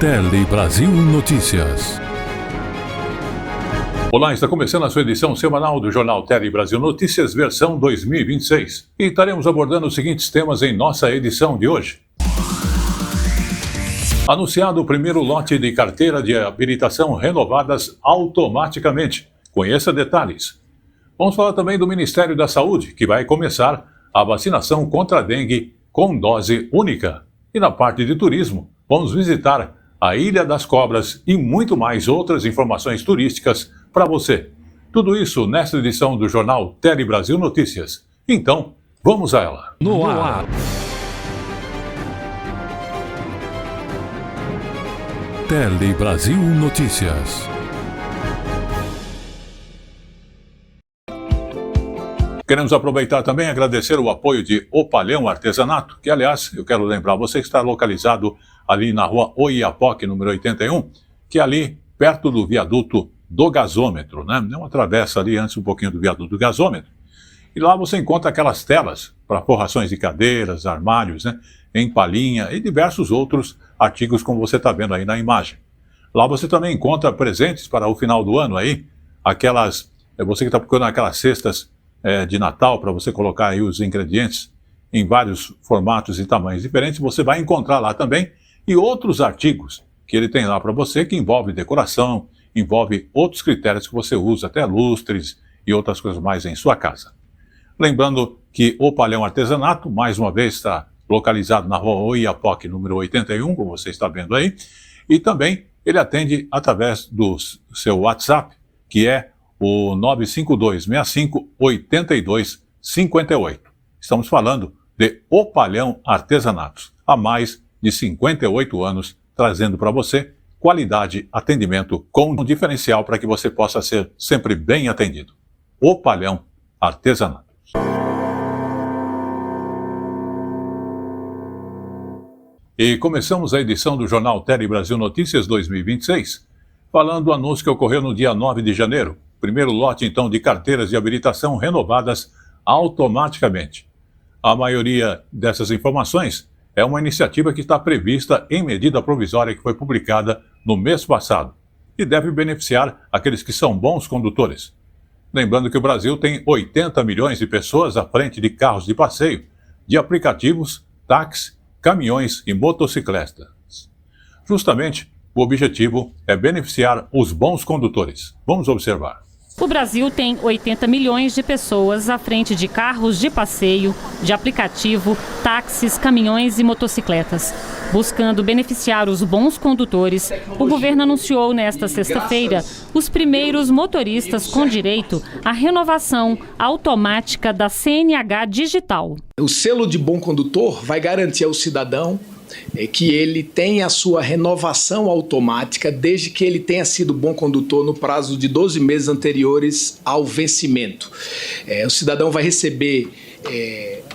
Tele Brasil Notícias. Olá, está começando a sua edição semanal do Jornal Tele Brasil Notícias, versão 2026. E estaremos abordando os seguintes temas em nossa edição de hoje. Anunciado o primeiro lote de carteira de habilitação renovadas automaticamente. Conheça detalhes. Vamos falar também do Ministério da Saúde, que vai começar a vacinação contra a dengue com dose única. E na parte de turismo, vamos visitar a Ilha das Cobras e muito mais outras informações turísticas para você. Tudo isso nesta edição do Jornal Tele Brasil Notícias. Então, vamos a ela. No ar. Tele Brasil Notícias. Queremos aproveitar também e agradecer o apoio de Opalhão Artesanato, que, aliás, eu quero lembrar você que está localizado ali na rua Oiapoque, número 81, que é ali perto do viaduto do gasômetro, né? Uma travessa ali antes um pouquinho do viaduto do gasômetro. E lá você encontra aquelas telas para forrações de cadeiras, armários, né? Em palhinha e diversos outros artigos como você está vendo aí na imagem. Lá você também encontra presentes para o final do ano aí, aquelas, você que está procurando aquelas cestas de Natal para você colocar aí os ingredientes em vários formatos e tamanhos diferentes, você vai encontrar lá também e outros artigos que ele tem lá para você que envolve decoração, envolve outros critérios que você usa, até lustres e outras coisas mais em sua casa. Lembrando que o Opalhão Artesanato, mais uma vez, está localizado na rua Oiapoque, número 81, como você está vendo aí, e também ele atende através do seu WhatsApp, que é o 95265-8258. Estamos falando de Opalhão Artesanatos, há mais de 58 anos, trazendo para você qualidade, atendimento com um diferencial para que você possa ser sempre bem atendido. Opalhão Artesanatos. E começamos a edição do Jornal Tele Brasil Notícias 2026, falando do anúncio que ocorreu no dia 9 de janeiro. Primeiro lote, então, de carteiras de habilitação renovadas automaticamente. A maioria dessas informações é uma iniciativa que está prevista em medida provisória que foi publicada no mês passado e deve beneficiar aqueles que são bons condutores. Lembrando que o Brasil tem 80 milhões de pessoas à frente de carros de passeio, de aplicativos, táxis, caminhões e motocicletas. Justamente, o objetivo é beneficiar os bons condutores. Vamos observar. O Brasil tem 80 milhões de pessoas à frente de carros de passeio, de aplicativo, táxis, caminhões e motocicletas. Buscando beneficiar os bons condutores, o governo anunciou nesta sexta-feira os primeiros motoristas com direito à renovação automática da CNH digital. O selo de bom condutor vai garantir ao cidadão que ele tenha a sua renovação automática desde que ele tenha sido bom condutor no prazo de 12 meses anteriores ao vencimento. O cidadão vai receber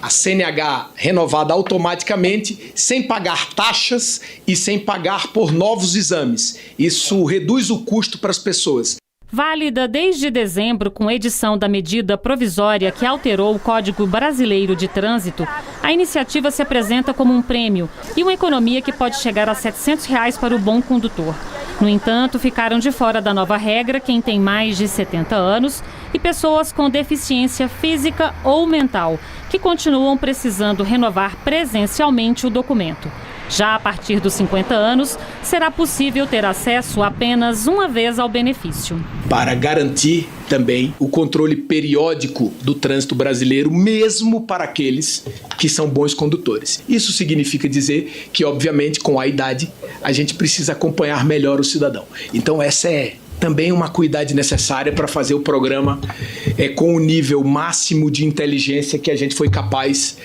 a CNH renovada automaticamente, sem pagar taxas e sem pagar por novos exames. Isso reduz o custo para as pessoas. Válida desde dezembro com edição da medida provisória que alterou o Código Brasileiro de Trânsito, a iniciativa se apresenta como um prêmio e uma economia que pode chegar a R$ 700 para o bom condutor. No entanto, ficaram de fora da nova regra quem tem mais de 70 anos e pessoas com deficiência física ou mental, que continuam precisando renovar presencialmente o documento. Já a partir dos 50 anos, será possível ter acesso apenas uma vez ao benefício. Para garantir também o controle periódico do trânsito brasileiro, mesmo para aqueles que são bons condutores. Isso significa dizer que, obviamente, com a idade, a gente precisa acompanhar melhor o cidadão. Então, essa é também uma cuidade necessária para fazer o programa com o nível máximo de inteligência que a gente foi capaz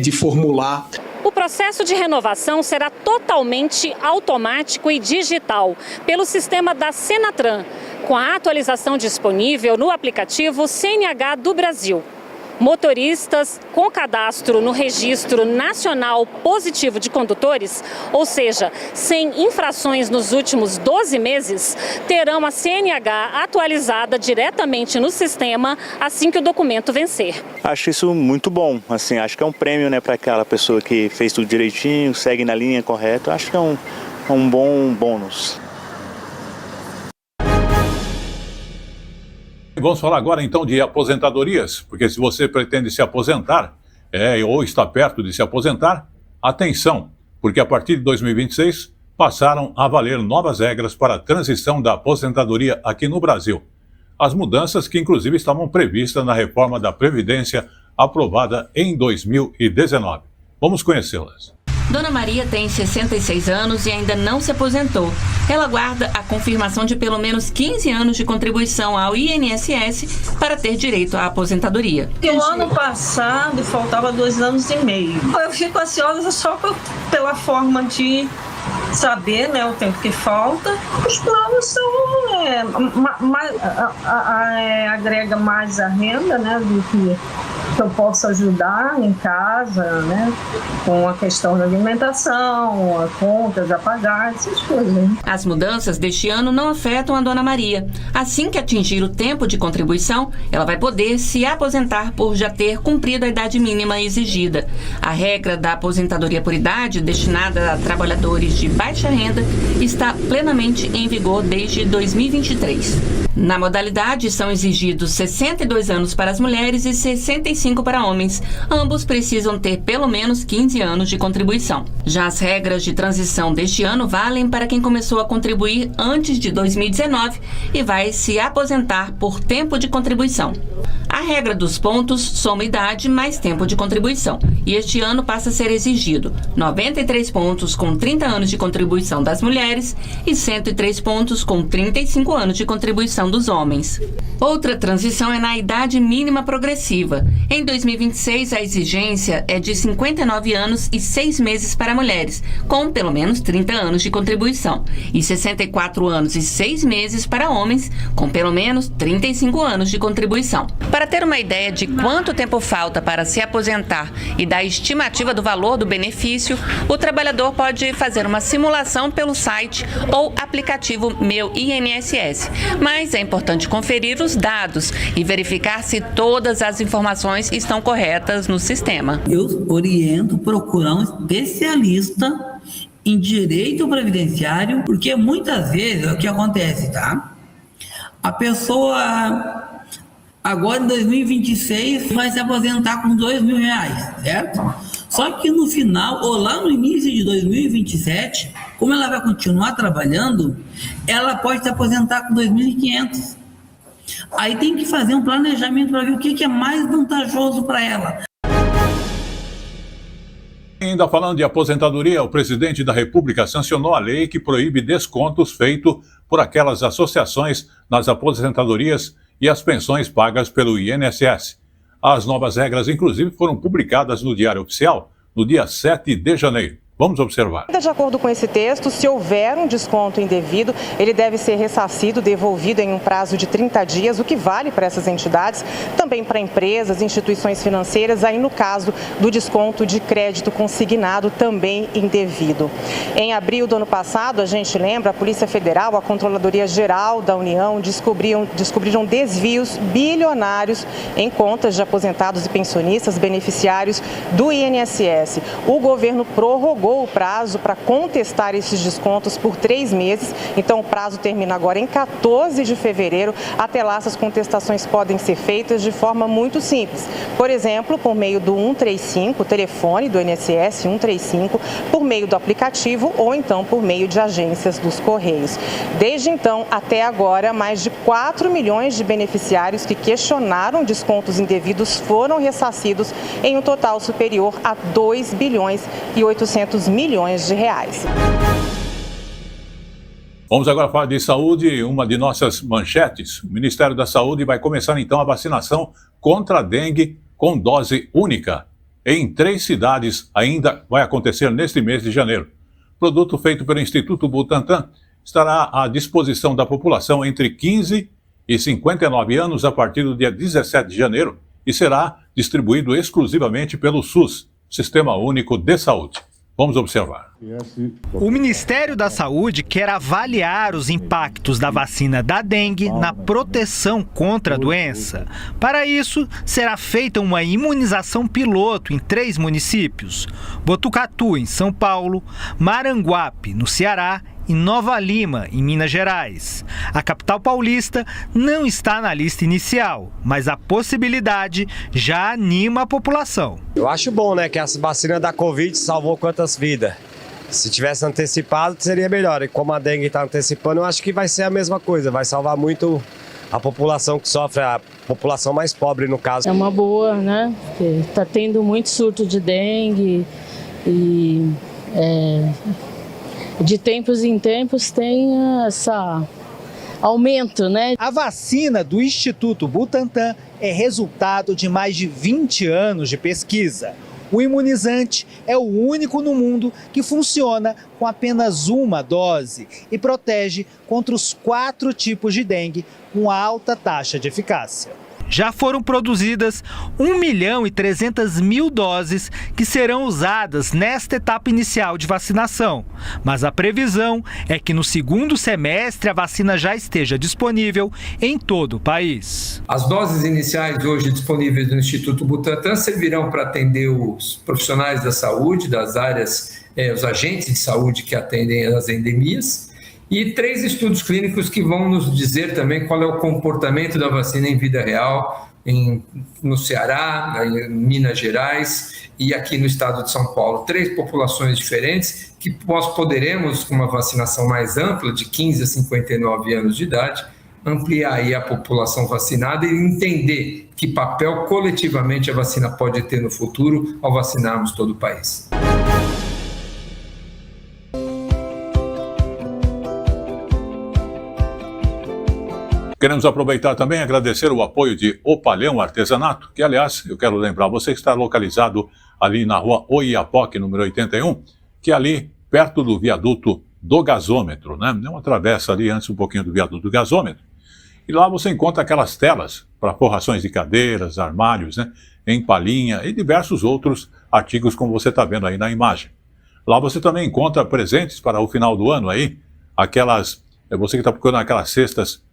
de formular. O processo de renovação será totalmente automático e digital pelo sistema da Senatran, com a atualização disponível no aplicativo CNH do Brasil. Motoristas com cadastro no Registro Nacional Positivo de Condutores, ou seja, sem infrações nos últimos 12 meses, terão a CNH atualizada diretamente no sistema assim que o documento vencer. Acho isso muito bom, assim, acho que é um prêmio, né, para aquela pessoa que fez tudo direitinho, segue na linha correta. Acho que é um bom bônus. Vamos falar agora então de aposentadorias, porque se você pretende se aposentar, ou está perto de se aposentar, atenção, porque a partir de 2026 passaram a valer novas regras para a transição da aposentadoria aqui no Brasil. As mudanças que inclusive estavam previstas na reforma da Previdência aprovada em 2019. Vamos conhecê-las. Dona Maria tem 66 anos e ainda não se aposentou. Ela aguarda a confirmação de pelo menos 15 anos de contribuição ao INSS para ter direito à aposentadoria. No ano passado faltava 2 anos e meio. Eu fico ansiosa só pela forma de saber, né, o tempo que falta. Os planos são agrega mais a renda, né, do que eu posso ajudar em casa, né, com a questão da alimentação, contas a pagar, essas coisas. Né? As mudanças deste ano não afetam a Dona Maria. Assim que atingir o tempo de contribuição, ela vai poder se aposentar por já ter cumprido a idade mínima exigida. A regra da aposentadoria por idade, destinada a trabalhadores de baixa renda, está plenamente em vigor desde 2023. Na modalidade, são exigidos 62 anos para as mulheres e 65 para homens. Ambos precisam ter pelo menos 15 anos de contribuição. Já as regras de transição deste ano valem para quem começou a contribuir antes de 2019 e vai se aposentar por tempo de contribuição. A regra dos pontos soma idade mais tempo de contribuição, e este ano passa a ser exigido 93 pontos com 30 anos de contribuição das mulheres e 103 pontos com 35 anos de contribuição dos homens. Outra transição é na idade mínima progressiva. Em 2026, a exigência é de 59 anos e 6 meses para mulheres, com pelo menos 30 anos de contribuição, e 64 anos e 6 meses para homens, com pelo menos 35 anos de contribuição. Para ter uma ideia de quanto tempo falta para se aposentar e da estimativa do valor do benefício, o trabalhador pode fazer uma simulação pelo site ou aplicativo Meu INSS. Mas é importante conferir os dados e verificar se todas as informações estão corretas no sistema. Eu oriento procurar um especialista em direito previdenciário, porque muitas vezes é o que acontece, tá? A pessoa agora em 2026 vai se aposentar com R$2.000, certo? Só que no final, ou lá no início de 2027, como ela vai continuar trabalhando, ela pode se aposentar com R$2.500. Aí tem que fazer um planejamento para ver o que é mais vantajoso para ela. Ainda falando de aposentadoria, o presidente da República sancionou a lei que proíbe descontos feitos por aquelas associações nas aposentadorias e as pensões pagas pelo INSS. As novas regras, inclusive, foram publicadas no Diário Oficial no dia 7 de janeiro. Vamos observar. De acordo com esse texto, se houver um desconto indevido, ele deve ser ressarcido, devolvido em um prazo de 30 dias, o que vale para essas entidades, também para empresas, instituições financeiras, aí no caso do desconto de crédito consignado, também indevido. Em abril do ano passado, a gente lembra, a Polícia Federal, a Controladoria Geral da União descobriram desvios bilionários em contas de aposentados e pensionistas beneficiários do INSS. O governo prorrogou o prazo para contestar esses descontos por 3 meses, então o prazo termina agora em 14 de fevereiro. Até lá, essas contestações podem ser feitas de forma muito simples. Por exemplo, por meio do 135, o telefone do INSS 135, por meio do aplicativo ou então por meio de agências dos Correios. Desde então, até agora, mais de 4 milhões de beneficiários que questionaram descontos indevidos foram ressarcidos em um total superior a 2 bilhões e 800 milhões de reais. Vamos agora falar de saúde, uma de nossas manchetes. O Ministério da Saúde vai começar então a vacinação contra a dengue com dose única. Em 3 cidades ainda vai acontecer neste mês de janeiro. O produto feito pelo Instituto Butantan estará à disposição da população entre 15 e 59 anos a partir do dia 17 de janeiro e será distribuído exclusivamente pelo SUS, Sistema Único de Saúde. Vamos observar. O Ministério da Saúde quer avaliar os impactos da vacina da dengue na proteção contra a doença. Para isso, será feita uma imunização piloto em 3 municípios: Botucatu, em São Paulo, Maranguape, no Ceará, e Nova Lima, em Minas Gerais. A capital paulista não está na lista inicial, mas a possibilidade já anima a população. Eu acho bom, né, que essa vacina da Covid salvou quantas vidas. Se tivesse antecipado, seria melhor. E como a dengue está antecipando, eu acho que vai ser a mesma coisa. Vai salvar muito a população que sofre, a população mais pobre, no caso. É uma boa, né? Porque está tendo muito surto de dengue e de tempos em tempos tem esse aumento, né? A vacina do Instituto Butantan é resultado de mais de 20 anos de pesquisa. O imunizante é o único no mundo que funciona com apenas uma dose e protege contra os 4 tipos de dengue com alta taxa de eficácia. Já foram produzidas 1.300.000 doses que serão usadas nesta etapa inicial de vacinação. Mas a previsão é que no segundo semestre a vacina já esteja disponível em todo o país. As doses iniciais hoje disponíveis no Instituto Butantan servirão para atender os profissionais da saúde, das áreas, os agentes de saúde que atendem as endemias. E 3 estudos clínicos que vão nos dizer também qual é o comportamento da vacina em vida real, no Ceará, em Minas Gerais e aqui no estado de São Paulo. 3 populações diferentes que nós poderemos, com uma vacinação mais ampla, de 15 a 59 anos de idade, ampliar aí a população vacinada e entender que papel coletivamente a vacina pode ter no futuro ao vacinarmos todo o país. Queremos aproveitar também e agradecer o apoio de O Palhão Artesanato, que, aliás, eu quero lembrar você que está localizado ali na rua Oiapoque, número 81, que é ali perto do viaduto do gasômetro, né? É uma travessa ali antes um pouquinho do viaduto do gasômetro. E lá você encontra aquelas telas para forrações de cadeiras, armários, né? Em palhinha e diversos outros artigos como você está vendo aí na imagem. Lá você também encontra presentes para o final do ano aí, aquelas, você que está procurando aquelas cestas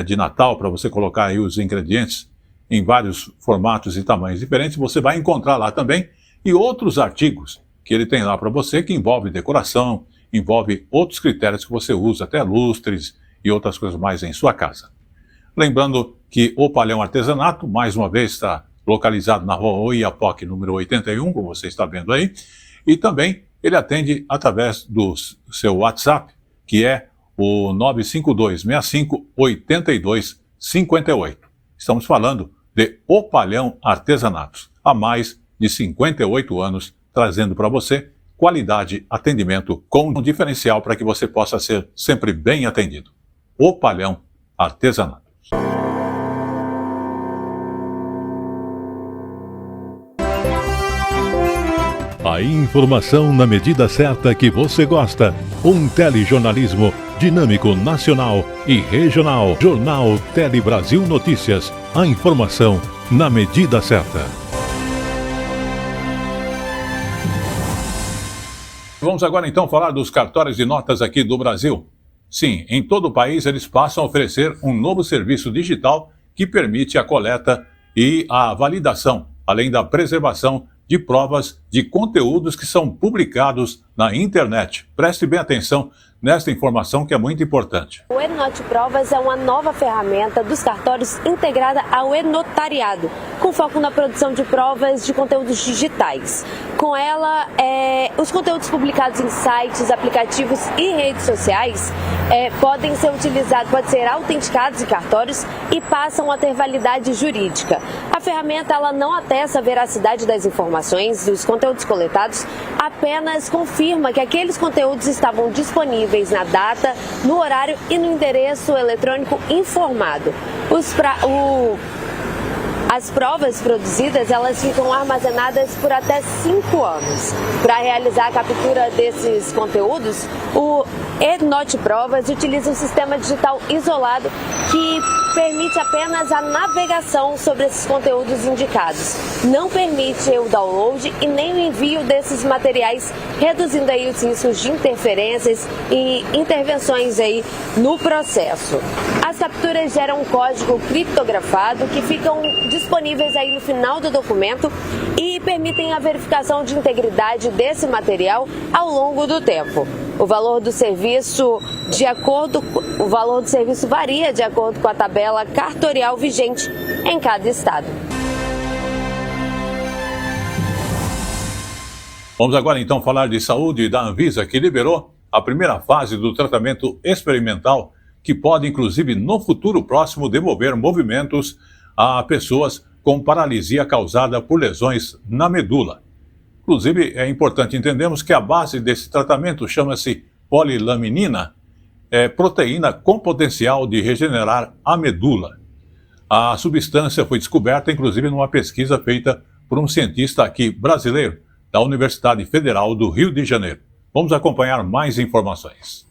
de Natal para você colocar aí os ingredientes em vários formatos e tamanhos diferentes, você vai encontrar lá também, e outros artigos que ele tem lá para você, que envolve decoração, envolve outros critérios que você usa, até lustres e outras coisas mais em sua casa. Lembrando que o Palhão Artesanato, mais uma vez, está localizado na rua Oiapoque, número 81, como você está vendo aí, e também ele atende através do seu WhatsApp, que é o 952-65-82-58. Estamos falando de O Palhão Artesanatos, há mais de 58 anos, trazendo para você qualidade, atendimento com um diferencial para que você possa ser sempre bem atendido. O Palhão Artesanatos. A informação na medida certa que você gosta. Um telejornalismo dinâmico, nacional e regional. Jornal Tele Brasil Notícias. A informação na medida certa. Vamos agora então falar dos cartórios de notas aqui do Brasil. Sim, em todo o país eles passam a oferecer um novo serviço digital que permite a coleta e a validação, além da preservação de provas de conteúdos que são publicados na internet. Preste bem atenção nesta informação que é muito importante. O Ednote Provas é uma nova ferramenta dos cartórios integrada ao e-notariado, com foco na produção de provas de conteúdos digitais. Com ela, os conteúdos publicados em sites, aplicativos e redes sociais podem ser utilizados, podem ser autenticados em cartórios e passam a ter validade jurídica. A ferramenta ela não atesta a veracidade das informações dos conteúdos coletados, apenas confirma que aqueles conteúdos estavam disponíveis na data, no horário e no endereço eletrônico informado. As provas produzidas elas ficam armazenadas por até 5 anos. Para realizar a captura desses conteúdos, o Enotprovas utiliza um sistema digital isolado que permite apenas a navegação sobre esses conteúdos indicados. Não permite o download e nem o envio desses materiais, reduzindo aí os riscos de interferências e intervenções aí no processo. As capturas geram um código criptografado que ficam disponíveis aí no final do documento e permitem a verificação de integridade desse material ao longo do tempo. O valor do serviço varia de acordo com a tabela cartorial vigente em cada estado. Vamos agora então falar de saúde da Anvisa, que liberou a primeira fase do tratamento experimental, que pode inclusive no futuro próximo devolver movimentos a pessoas com paralisia causada por lesões na medula. Inclusive, é importante entendermos que a base desse tratamento chama-se polilaminina, proteína com potencial de regenerar a medula. A substância foi descoberta, inclusive, numa pesquisa feita por um cientista aqui brasileiro, da Universidade Federal do Rio de Janeiro. Vamos acompanhar mais informações.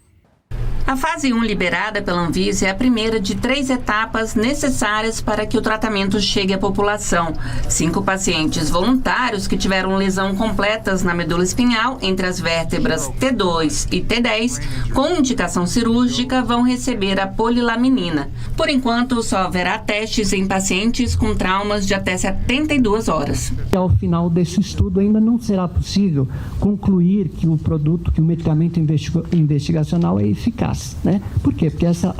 A fase 1 liberada pela Anvisa é a primeira de 3 etapas necessárias para que o tratamento chegue à população. 5 pacientes voluntários que tiveram lesão completas na medula espinhal entre as vértebras T2 e T10, com indicação cirúrgica, vão receber a polilaminina. Por enquanto, só haverá testes em pacientes com traumas de até 72 horas. Ao final desse estudo, ainda não será possível concluir que o medicamento investigacional é eficaz. Né? Por quê? Porque essa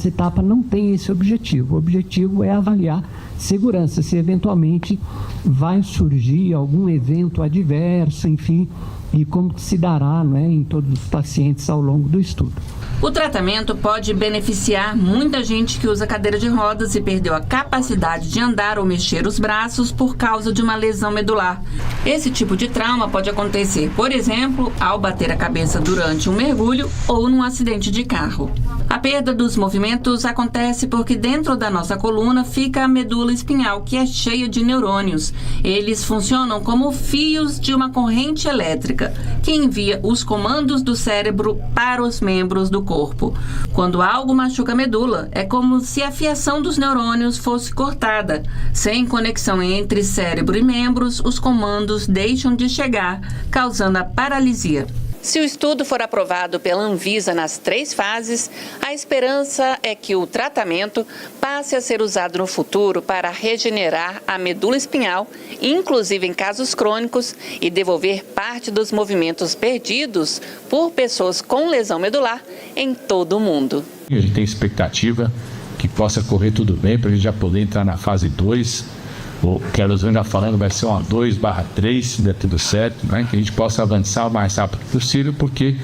etapa não tem esse objetivo. O objetivo é avaliar segurança, se eventualmente vai surgir algum evento adverso, enfim, e como se dará, né, em todos os pacientes ao longo do estudo. O tratamento pode beneficiar muita gente que usa cadeira de rodas e perdeu a capacidade de andar ou mexer os braços por causa de uma lesão medular. Esse tipo de trauma pode acontecer, por exemplo, ao bater a cabeça durante um mergulho ou num acidente de carro. A perda dos movimentos acontece porque dentro da nossa coluna fica a medula espinhal, que é cheia de neurônios. Eles funcionam como fios de uma corrente elétrica, que envia os comandos do cérebro para os membros do corpo. Quando algo machuca a medula, é como se a fiação dos neurônios fosse cortada. Sem conexão entre cérebro e membros, os comandos deixam de chegar, causando a paralisia. Se o estudo for aprovado pela Anvisa nas 3 fases, a esperança é que o tratamento passe a ser usado no futuro para regenerar a medula espinhal, inclusive em casos crônicos, e devolver parte dos movimentos perdidos por pessoas com lesão medular em todo o mundo. A gente tem expectativa que possa correr tudo bem para a gente já poder entrar na fase 2. O que elas vêm falando vai ser uma 2/3, se der tudo certo, né? Que a gente possa avançar o mais rápido possível, porque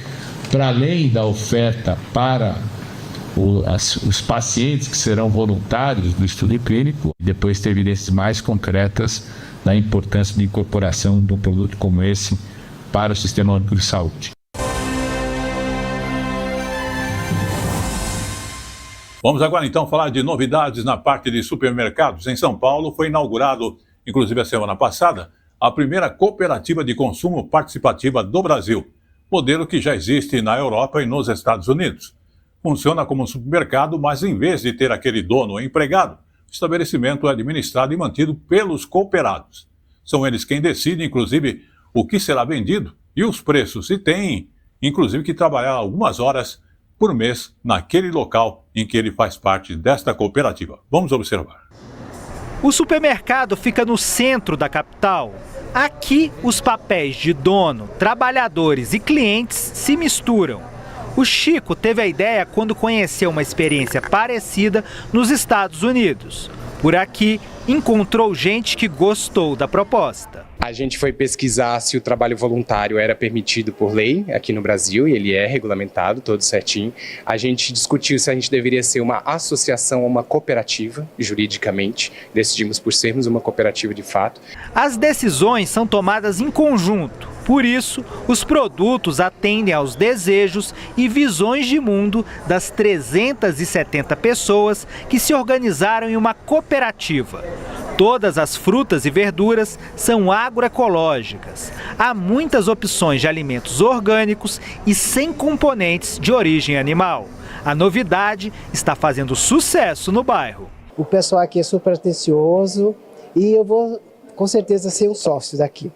para além da oferta para os pacientes que serão voluntários do estudo clínico, depois ter evidências mais concretas da importância de incorporação de um produto como esse para o Sistema Único de Saúde. Vamos agora então falar de novidades na parte de supermercados. Em São Paulo foi inaugurado, inclusive a semana passada, a primeira cooperativa de consumo participativa do Brasil, modelo que já existe na Europa e nos Estados Unidos. Funciona como um supermercado, mas em vez de ter aquele dono ou empregado, o estabelecimento é administrado e mantido pelos cooperados. São eles quem decidem, inclusive, o que será vendido e os preços, e tem, inclusive, que trabalhar algumas horas por mês naquele local em que ele faz parte desta cooperativa. Vamos observar. O supermercado fica no centro da capital. Aqui, os papéis de dono, trabalhadores e clientes se misturam. O Chico teve a ideia quando conheceu uma experiência parecida nos Estados Unidos. Por aqui, encontrou gente que gostou da proposta. A gente foi pesquisar se o trabalho voluntário era permitido por lei aqui no Brasil, e ele é regulamentado, todo certinho. A gente discutiu se a gente deveria ser uma associação ou uma cooperativa, juridicamente. Decidimos por sermos uma cooperativa de fato. As decisões são tomadas em conjunto. Por isso, os produtos atendem aos desejos e visões de mundo das 370 pessoas que se organizaram em uma cooperativa. Todas as frutas e verduras são agroecológicas. Há muitas opções de alimentos orgânicos e sem componentes de origem animal. A novidade está fazendo sucesso no bairro. O pessoal aqui é super atencioso e eu vou com certeza ser um sócio daqui.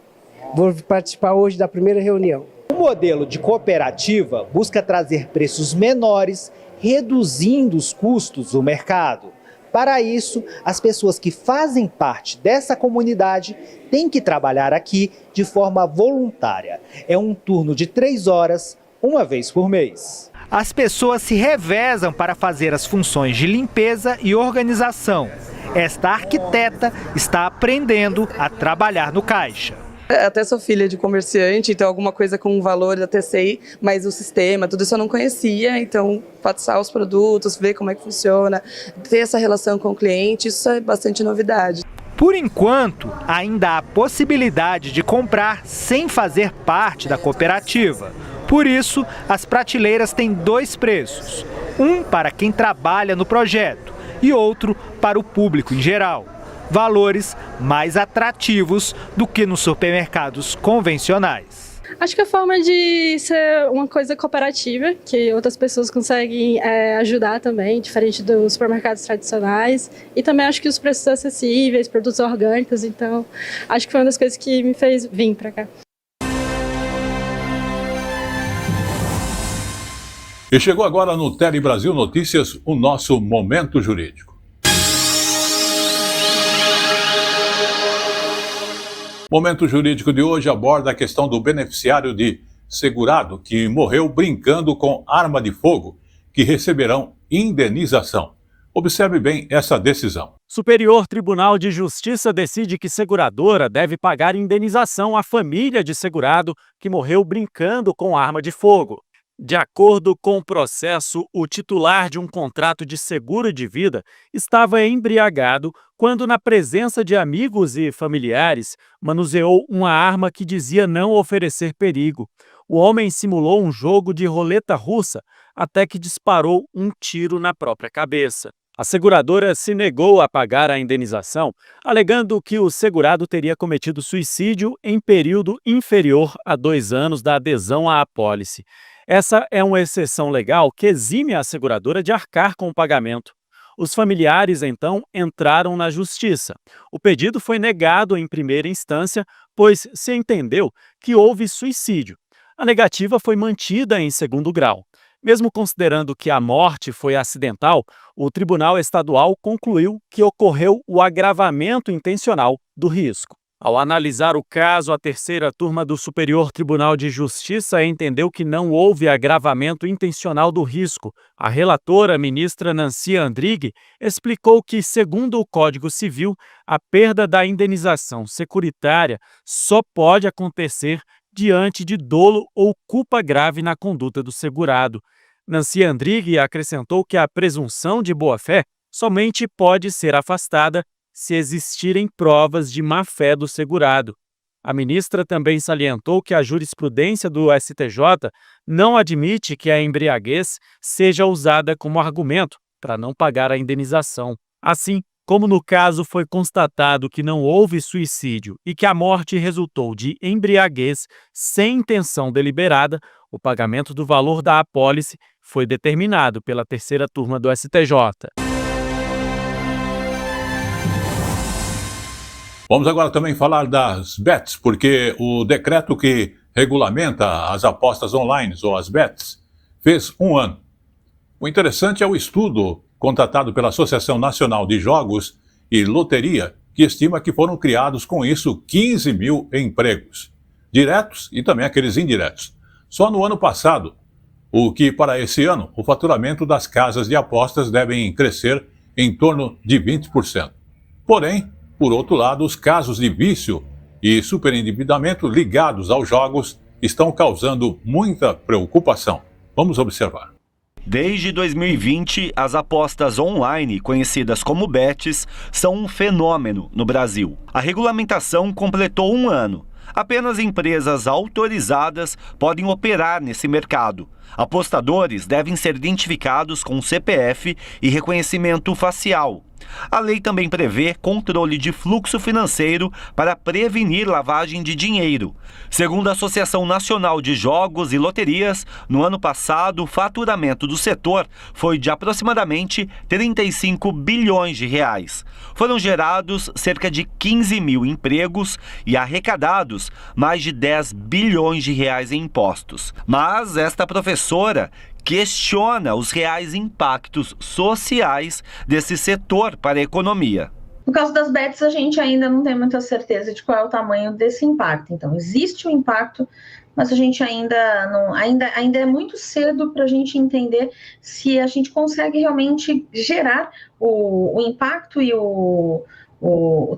Vou participar hoje da primeira reunião. O modelo de cooperativa busca trazer preços menores, reduzindo os custos do mercado. Para isso, as pessoas que fazem parte dessa comunidade têm que trabalhar aqui de forma voluntária. É um turno de 3 horas, uma vez por mês. As pessoas se revezam para fazer as funções de limpeza e organização. Esta arquiteta está aprendendo a trabalhar no caixa. Até sou filha de comerciante, então alguma coisa com valor eu até sei, mas o sistema, tudo isso eu não conhecia, então passar os produtos, ver como é que funciona, ter essa relação com o cliente, isso é bastante novidade. Por enquanto, ainda há possibilidade de comprar sem fazer parte da cooperativa. Por isso, as prateleiras têm 2 preços, um para quem trabalha no projeto e outro para o público em geral. Valores mais atrativos do que nos supermercados convencionais. Acho que a forma de ser uma coisa cooperativa, que outras pessoas conseguem ajudar também, diferente dos supermercados tradicionais. E também acho que os preços acessíveis, produtos orgânicos, então acho que foi uma das coisas que me fez vir para cá. E chegou agora no Tele Brasil Notícias o nosso Momento Jurídico. O Momento Jurídico de hoje aborda a questão do beneficiário de segurado que morreu brincando com arma de fogo, que receberão indenização. Observe bem essa decisão. Superior Tribunal de Justiça decide que seguradora deve pagar indenização à família de segurado que morreu brincando com arma de fogo. De acordo com o processo, o titular de um contrato de seguro de vida estava embriagado quando, na presença de amigos e familiares, manuseou uma arma que dizia não oferecer perigo. O homem simulou um jogo de roleta russa até que disparou um tiro na própria cabeça. A seguradora se negou a pagar a indenização, alegando que o segurado teria cometido suicídio em período inferior a 2 anos da adesão à apólice. Essa é uma exceção legal que exime a seguradora de arcar com o pagamento. Os familiares, então, entraram na justiça. O pedido foi negado em primeira instância, pois se entendeu que houve suicídio. A negativa foi mantida em segundo grau. Mesmo considerando que a morte foi acidental, o Tribunal Estadual concluiu que ocorreu o agravamento intencional do risco. Ao analisar o caso, a terceira turma do Superior Tribunal de Justiça entendeu que não houve agravamento intencional do risco. A relatora, ministra Nancy Andrighi, explicou que, segundo o Código Civil, a perda da indenização securitária só pode acontecer diante de dolo ou culpa grave na conduta do segurado. Nancy Andrighi acrescentou que a presunção de boa-fé somente pode ser afastada se existirem provas de má-fé do segurado. A ministra também salientou que a jurisprudência do STJ não admite que a embriaguez seja usada como argumento para não pagar a indenização. Assim, como no caso foi constatado que não houve suicídio e que a morte resultou de embriaguez sem intenção deliberada, o pagamento do valor da apólice foi determinado pela terceira turma do STJ. Vamos agora também falar das bets, porque o decreto que regulamenta as apostas online, ou as bets, fez 1 ano. O interessante é o estudo contratado pela Associação Nacional de Jogos e Loteria, que estima que foram criados com isso 15 mil empregos, diretos e também aqueles indiretos. Só no ano passado, o que para esse ano, o faturamento das casas de apostas devem crescer em torno de 20%. Porém, por outro lado, os casos de vício e superendividamento ligados aos jogos estão causando muita preocupação. Vamos observar. Desde 2020, as apostas online, conhecidas como bets, são um fenômeno no Brasil. A regulamentação completou 1 ano. Apenas empresas autorizadas podem operar nesse mercado. Apostadores devem ser identificados com CPF e reconhecimento facial. A lei também prevê controle de fluxo financeiro para prevenir lavagem de dinheiro. Segundo a Associação Nacional de Jogos e Loterias, no ano passado o faturamento do setor foi de aproximadamente 35 bilhões de reais. Foram gerados cerca de 15 mil empregos e arrecadados mais de 10 bilhões de reais em impostos. Mas esta professora questiona os reais impactos sociais desse setor para a economia. No caso das bets, a gente ainda não tem muita certeza de qual é o tamanho desse impacto. Então, existe um impacto, mas a gente ainda não, ainda é muito cedo para a gente entender se a gente consegue realmente gerar o impacto e o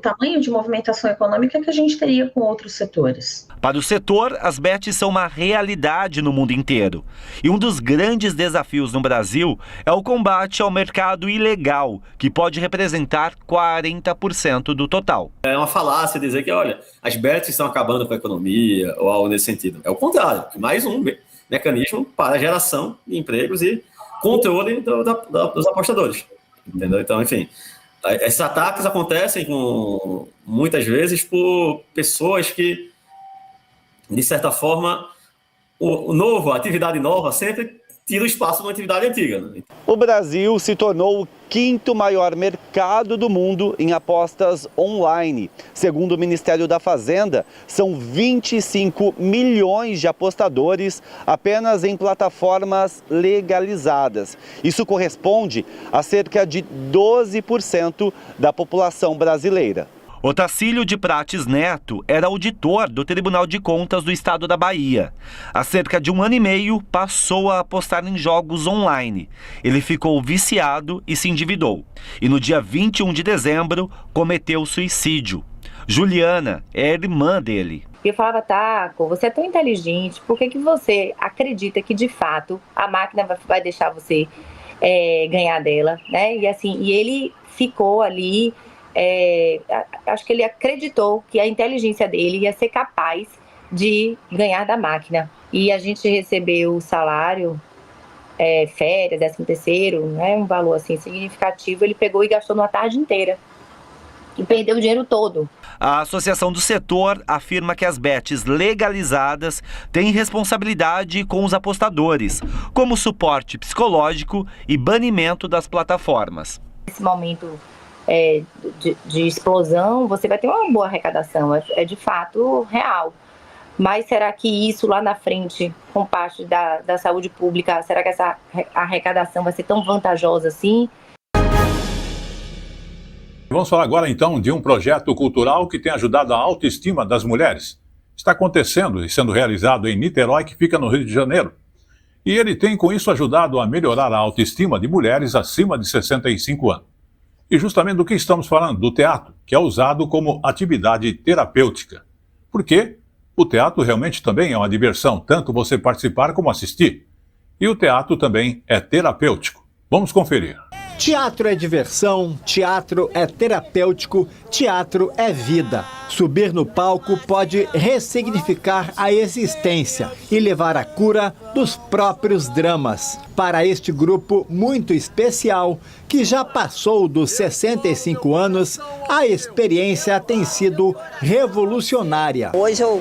tamanho de movimentação econômica que a gente teria com outros setores. Para o setor, as bets são uma realidade no mundo inteiro. E um dos grandes desafios no Brasil é o combate ao mercado ilegal, que pode representar 40% do total. É uma falácia dizer que, olha, as bets estão acabando com a economia ou algo nesse sentido. É o contrário, mais um mecanismo para a geração de empregos e controle dos apostadores. Entendeu? Então, enfim, esses ataques acontecem muitas vezes por pessoas que, de certa forma, a atividade nova sempre tira o espaço de uma atividade antiga. Né? O Brasil se tornou o 5º maior mercado do mundo em apostas online. Segundo o Ministério da Fazenda, são 25 milhões de apostadores apenas em plataformas legalizadas. Isso corresponde a cerca de 12% da população brasileira. Otacílio de Prates Neto era auditor do Tribunal de Contas do Estado da Bahia. Há cerca de 1 ano e meio, passou a apostar em jogos online. Ele ficou viciado e se endividou. E no dia 21 de dezembro, cometeu suicídio. Juliana é a irmã dele. Eu falava, Taco, você é tão inteligente, por que você acredita que de fato a máquina vai deixar você ganhar dela, né? E ele ficou ali... acho que ele acreditou que a inteligência dele ia ser capaz de ganhar da máquina. E a gente recebeu o salário, férias, 13º, né, um valor assim significativo. Ele pegou e gastou numa tarde inteira. E perdeu o dinheiro todo. A Associação do Setor afirma que as bets legalizadas têm responsabilidade com os apostadores, como suporte psicológico e banimento das plataformas. Nesse momento de explosão, você vai ter uma boa arrecadação, é de fato real. Mas será que isso lá na frente, com parte da saúde pública, será que essa arrecadação vai ser tão vantajosa assim? Vamos falar agora então de um projeto cultural que tem ajudado a autoestima das mulheres. Está acontecendo e sendo realizado em Niterói, que fica no Rio de Janeiro. E ele tem com isso ajudado a melhorar a autoestima de mulheres acima de 65 anos. E justamente do que estamos falando, do teatro, que é usado como atividade terapêutica. Porque o teatro realmente também é uma diversão, tanto você participar como assistir. E o teatro também é terapêutico. Vamos conferir. Teatro é diversão, teatro é terapêutico, teatro é vida. Subir no palco pode ressignificar a existência e levar à cura dos próprios dramas. Para este grupo muito especial, que já passou dos 65 anos, a experiência tem sido revolucionária. Hoje eu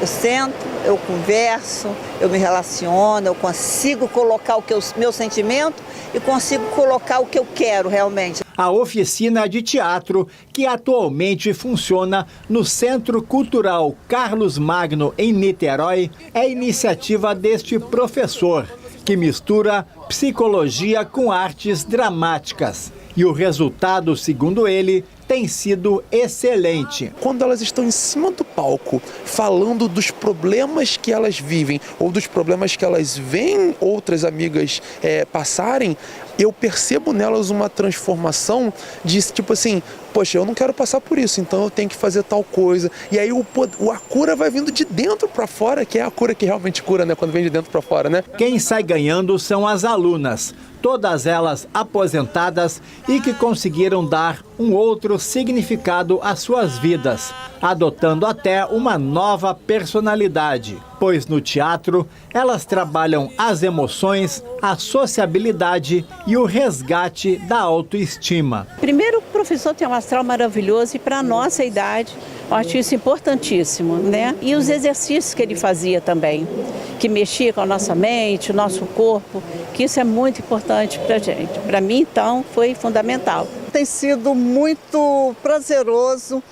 sento, eu converso, eu me relaciono, eu consigo colocar o meu sentimento e consigo colocar o que eu quero realmente. A oficina de teatro, que atualmente funciona no Centro Cultural Carlos Magno, em Niterói, é iniciativa deste professor, que mistura psicologia com artes dramáticas. E o resultado, segundo ele, tem sido excelente. Quando elas estão em cima do palco, falando dos problemas que elas vivem ou dos problemas que elas veem outras amigas passarem, eu percebo nelas uma transformação de tipo assim, poxa, eu não quero passar por isso, então eu tenho que fazer tal coisa. E aí a cura vai vindo de dentro para fora, que é a cura que realmente cura, né? Quando vem de dentro para fora, né? Quem sai ganhando são as alunas, todas elas aposentadas e que conseguiram dar um outro significado às suas vidas, adotando até uma nova personalidade, pois no teatro elas trabalham as emoções, a sociabilidade e o resgate da autoestima. Primeiro, o professor tem um astral maravilhoso e para a nossa idade, eu acho isso importantíssimo, né? E os exercícios que ele fazia também, que mexia com a nossa mente, o nosso corpo, que isso é muito importante para a gente. Para mim, então, foi fundamental. Tem sido muito prazeroso,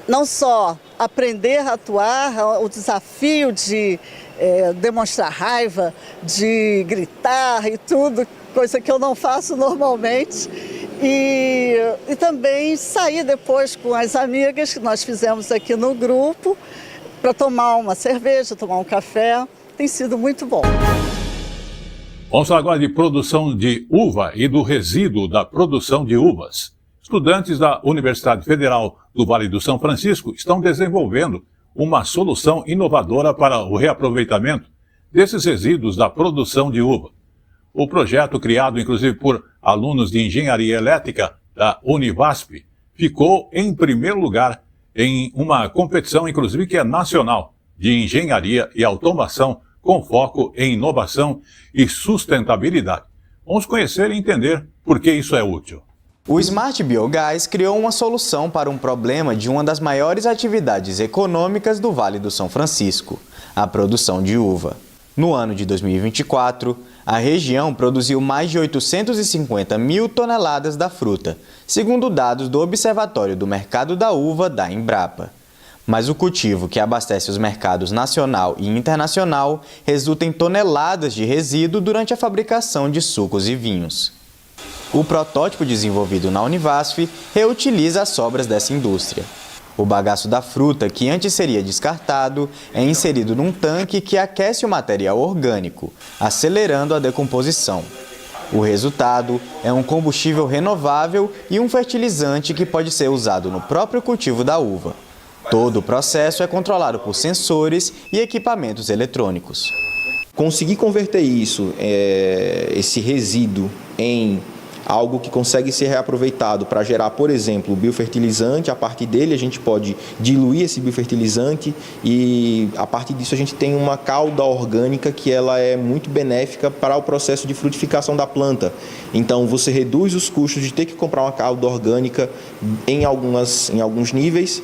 não só aprender a atuar, o desafio de demonstrar raiva, de gritar e tudo, coisa que eu não faço normalmente. E também sair depois com as amigas que nós fizemos aqui no grupo para tomar uma cerveja, tomar um café. Tem sido muito bom. Vamos falar agora de produção de uva e do resíduo da produção de uvas. Estudantes da Universidade Federal do Vale do São Francisco estão desenvolvendo uma solução inovadora para o reaproveitamento desses resíduos da produção de uva. O projeto, criado inclusive por alunos de engenharia elétrica da Univasp, ficou em primeiro lugar em uma competição, inclusive que é nacional, de engenharia e automação com foco em inovação e sustentabilidade. Vamos conhecer e entender por que isso é útil. O Smart Biogás criou uma solução para um problema de uma das maiores atividades econômicas do Vale do São Francisco, a produção de uva. No ano de 2024, a região produziu mais de 850 mil toneladas da fruta, segundo dados do Observatório do Mercado da Uva da Embrapa. Mas o cultivo que abastece os mercados nacional e internacional resulta em toneladas de resíduo durante a fabricação de sucos e vinhos. O protótipo desenvolvido na Univasf reutiliza as sobras dessa indústria. O bagaço da fruta, que antes seria descartado, é inserido num tanque que aquece o material orgânico, acelerando a decomposição. O resultado é um combustível renovável e um fertilizante que pode ser usado no próprio cultivo da uva. Todo o processo é controlado por sensores e equipamentos eletrônicos. Conseguir converter isso, esse resíduo, em algo que consegue ser reaproveitado para gerar, por exemplo, biofertilizante. A partir dele a gente pode diluir esse biofertilizante e a partir disso a gente tem uma calda orgânica que ela é muito benéfica para o processo de frutificação da planta. Então você reduz os custos de ter que comprar uma calda orgânica em alguns níveis,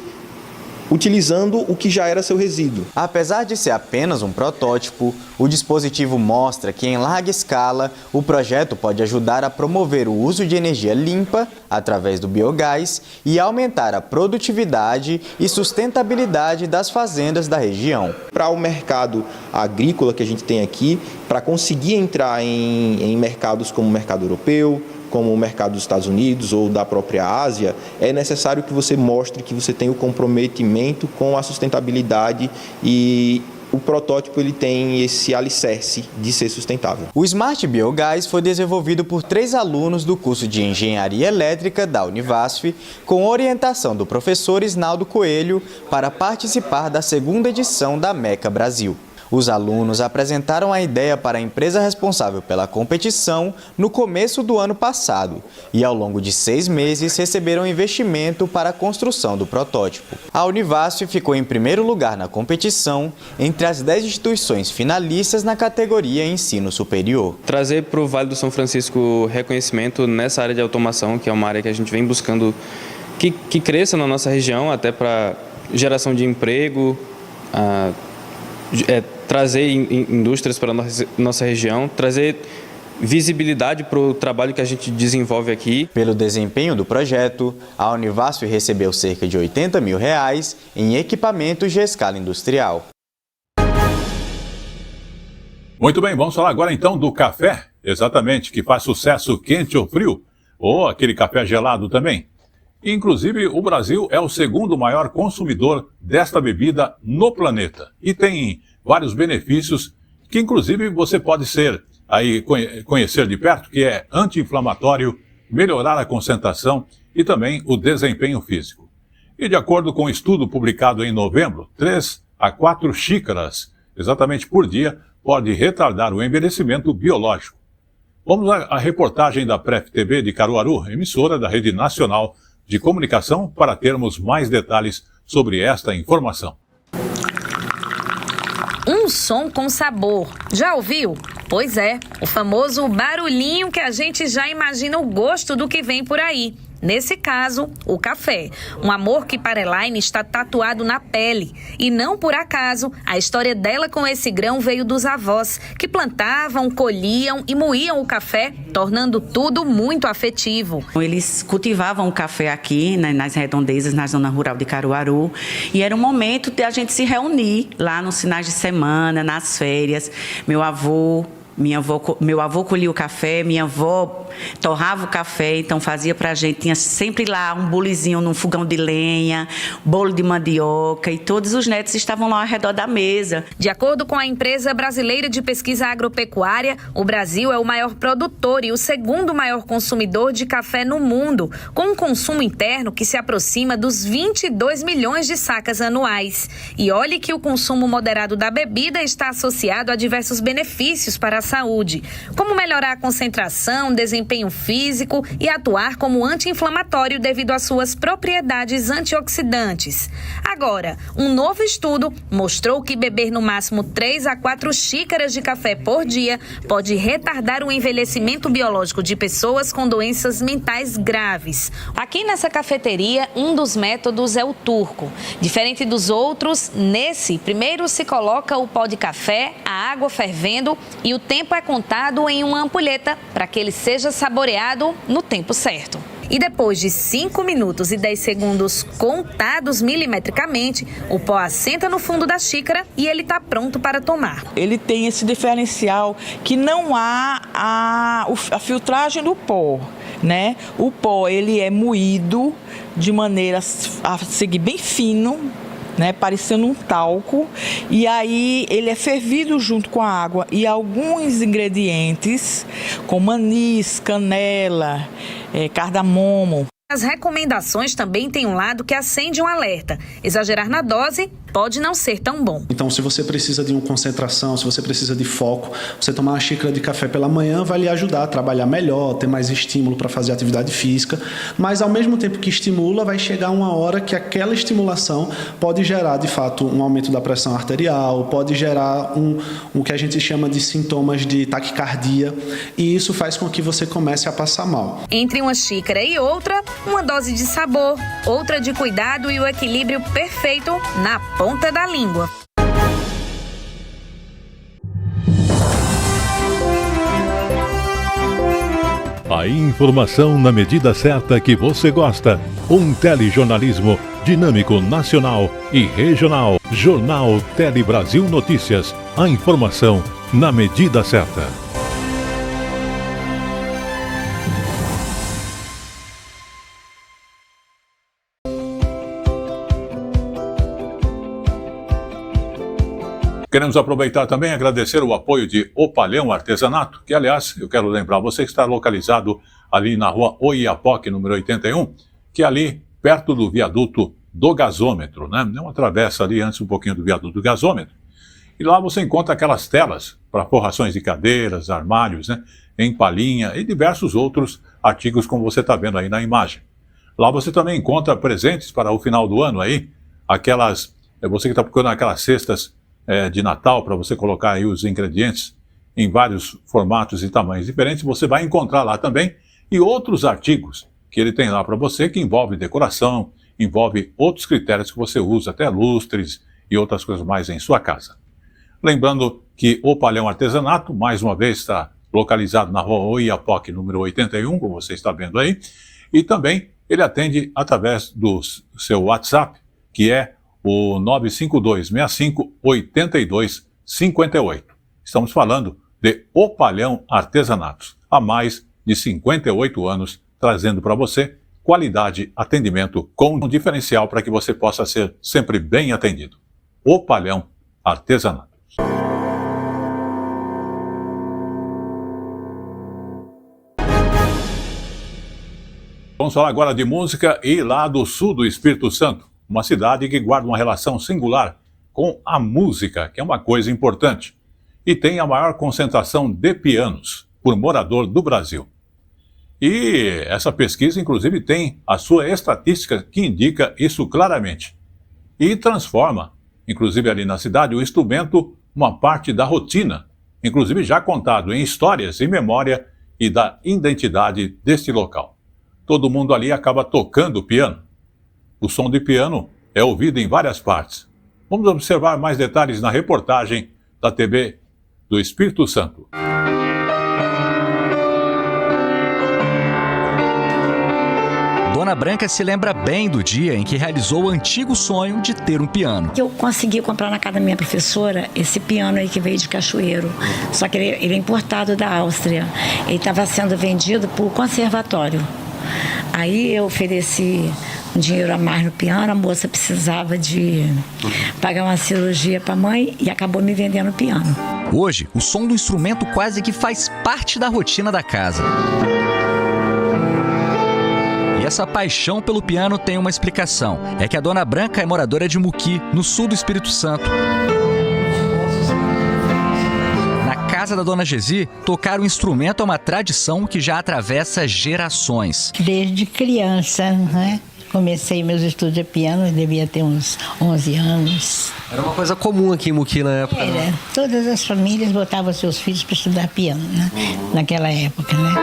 utilizando o que já era seu resíduo. Apesar de ser apenas um protótipo, o dispositivo mostra que, em larga escala, o projeto pode ajudar a promover o uso de energia limpa, através do biogás, e aumentar a produtividade e sustentabilidade das fazendas da região. Para o mercado agrícola que a gente tem aqui, para conseguir entrar em mercados como o mercado europeu, como o mercado dos Estados Unidos ou da própria Ásia, é necessário que você mostre que você tem o comprometimento com a sustentabilidade e o protótipo ele tem esse alicerce de ser sustentável. O Smart Biogás foi desenvolvido por 3 alunos do curso de Engenharia Elétrica da Univasf, com orientação do professor Isnaldo Coelho, para participar da 2ª edição da MECA Brasil. Os alunos apresentaram a ideia para a empresa responsável pela competição no começo do ano passado e, ao longo de 6 meses, receberam investimento para a construção do protótipo. A Univasf ficou em primeiro lugar na competição entre as 10 instituições finalistas na categoria Ensino Superior. Trazer para o Vale do São Francisco reconhecimento nessa área de automação, que é uma área que a gente vem buscando que cresça na nossa região, até para geração de emprego, trazer indústrias para a nossa região, trazer visibilidade para o trabalho que a gente desenvolve aqui. Pelo desempenho do projeto, a Univasf recebeu cerca de R$80 mil em equipamentos de escala industrial. Muito bem, vamos falar agora então do café, exatamente, que faz sucesso quente ou frio, ou aquele café gelado também. Inclusive, o Brasil é o 2º maior consumidor desta bebida no planeta e tem vários benefícios que, inclusive, você pode conhecer de perto, que é anti-inflamatório, melhorar a concentração e também o desempenho físico. E de acordo com um estudo publicado em novembro, 3 a 4 xícaras, exatamente por dia, pode retardar o envelhecimento biológico. Vamos à reportagem da Pref TV de Caruaru, emissora da Rede Nacional de Comunicação, para termos mais detalhes sobre esta informação. Um som com sabor. Já ouviu? Pois é, o famoso barulhinho que a gente já imagina o gosto do que vem por aí. Nesse caso, o café. Um amor que para Elaine está tatuado na pele. E não por acaso, a história dela com esse grão veio dos avós, que plantavam, colhiam e moíam o café, tornando tudo muito afetivo. Eles cultivavam o café aqui, né, nas redondezas, na zona rural de Caruaru. E era um momento de a gente se reunir lá nos finais de semana, nas férias. Meu avô colhia o café, minha avó torrava o café, então fazia pra gente, tinha sempre lá um bolezinho num fogão de lenha, bolo de mandioca, e todos os netos estavam lá ao redor da mesa. De acordo com a Empresa Brasileira de Pesquisa Agropecuária, o Brasil é o maior produtor e o segundo maior consumidor de café no mundo, com um consumo interno que se aproxima dos 22 milhões de sacas anuais. E olhe que o consumo moderado da bebida está associado a diversos benefícios para a saúde, como melhorar a concentração, desempenho físico e atuar como anti-inflamatório devido às suas propriedades antioxidantes. Agora, um novo estudo mostrou que beber no máximo 3 a 4 xícaras de café por dia pode retardar o envelhecimento biológico de pessoas com doenças mentais graves. Aqui nessa cafeteria, um dos métodos é o turco. Diferente dos outros, nesse, primeiro se coloca o pó de café, a água fervendo e o tempo é contado em uma ampulheta para que ele seja saboreado no tempo certo. E depois de 5 minutos e 10 segundos contados milimetricamente, o pó assenta no fundo da xícara e ele está pronto para tomar. Ele tem esse diferencial que não há a filtragem do pó, né? O pó ele é moído de maneira a seguir bem fino, né, parecendo um talco, e aí ele é fervido junto com a água e alguns ingredientes como anis, canela, cardamomo. As recomendações também têm um lado que acende um alerta. Exagerar na dose pode não ser tão bom. Então, se você precisa de uma concentração, se você precisa de foco, você tomar uma xícara de café pela manhã vai lhe ajudar a trabalhar melhor, ter mais estímulo para fazer atividade física, mas ao mesmo tempo que estimula, vai chegar uma hora que aquela estimulação pode gerar, de fato, um aumento da pressão arterial, pode gerar o que a gente chama de sintomas de taquicardia, e isso faz com que você comece a passar mal. Entre uma xícara e outra, uma dose de sabor, outra de cuidado e o equilíbrio perfeito na ponta da língua. A informação na medida certa que você gosta. Um telejornalismo dinâmico, nacional e regional. Jornal Tele Brasil Notícias. A informação na medida certa. Queremos aproveitar também e agradecer o apoio de O Palhão Artesanato, que, aliás, eu quero lembrar você que está localizado ali na rua Oiapoque, número 81, que é ali perto do viaduto do gasômetro, né? É uma travessa ali antes um pouquinho do viaduto do gasômetro. E lá você encontra aquelas telas para forrações de cadeiras, armários, né? Em palhinha e diversos outros artigos como você está vendo aí na imagem. Lá você também encontra presentes para o final do ano aí, aquelas, você que está procurando aquelas cestas de Natal, para você colocar aí os ingredientes em vários formatos e tamanhos diferentes, você vai encontrar lá também, e outros artigos que ele tem lá para você, que envolve decoração, envolve outros critérios que você usa, até lustres e outras coisas mais em sua casa. Lembrando que o Palhão Artesanato, mais uma vez, está localizado na rua Oiapoque, número 81, como você está vendo aí, e também ele atende através do seu WhatsApp, que é o 952-65-8258. Estamos falando de O Palhão Artesanatos, há mais de 58 anos, trazendo para você qualidade, atendimento com um diferencial para que você possa ser sempre bem atendido. O Palhão Artesanatos. vamos falar agora de música e lá do sul do Espírito Santo, uma cidade que guarda uma relação singular com a música, que é uma coisa importante, e tem a maior concentração de pianos por morador do Brasil. E essa pesquisa, inclusive, tem a sua estatística que indica isso claramente. E transforma, inclusive ali na cidade, o instrumento uma parte da rotina, inclusive já contado em histórias e memória e da identidade deste local. Todo mundo ali acaba tocando piano. O som de piano é ouvido em várias partes. Vamos observar mais detalhes na reportagem da TV do Espírito Santo. Dona Branca se lembra bem do dia em que realizou o antigo sonho de ter um piano. Eu consegui comprar na casa da minha professora esse piano aí que veio de Cachoeiro. Só que ele é importado da Áustria. Ele estava sendo vendido por conservatório. Aí eu ofereci um dinheiro a mais no piano, a moça precisava de pagar uma cirurgia para a mãe e acabou me vendendo o piano. Hoje, o som do instrumento quase que faz parte da rotina da casa. E essa paixão pelo piano tem uma explicação. É que a Dona Branca é moradora de Muqui, no sul do Espírito Santo. Na casa da Dona Gesi, tocar o instrumento é uma tradição que já atravessa gerações. Desde criança, né? Comecei meus estudos de piano, eu devia ter uns 11 anos. Era uma coisa comum aqui em Muqui na época? Era. Todas as famílias botavam seus filhos para estudar piano, né? Naquela época, né?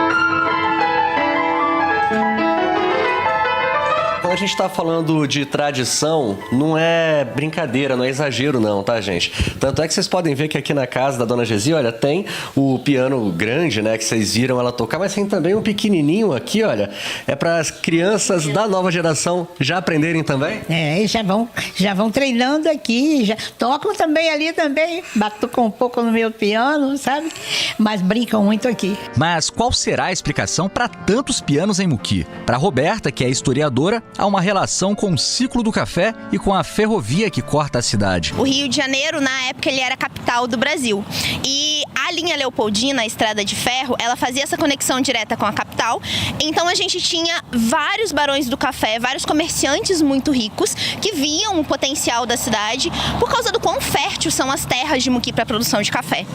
Quando a gente está falando de tradição, não é brincadeira, não é exagero não, tá, gente? Tanto é que vocês podem ver que aqui na casa da Dona Gesi, olha, tem o piano grande, né, que vocês viram ela tocar, mas tem também um pequenininho aqui, olha, é para as crianças da nova geração já aprenderem também? É, eles já vão treinando aqui, já tocam também ali também, batucam um pouco no meu piano, sabe? Mas brincam muito aqui. Mas qual será a explicação para tantos pianos em Muqui? Para Roberta, que é historiadora, há uma relação com o ciclo do café e com a ferrovia que corta a cidade. O Rio de Janeiro, na época, ele era a capital do Brasil. E a linha Leopoldina, a estrada de ferro, ela fazia essa conexão direta com a capital. Então a gente tinha vários barões do café, vários comerciantes muito ricos que viam o potencial da cidade por causa do quão fértil são as terras de Muqui para a produção de café.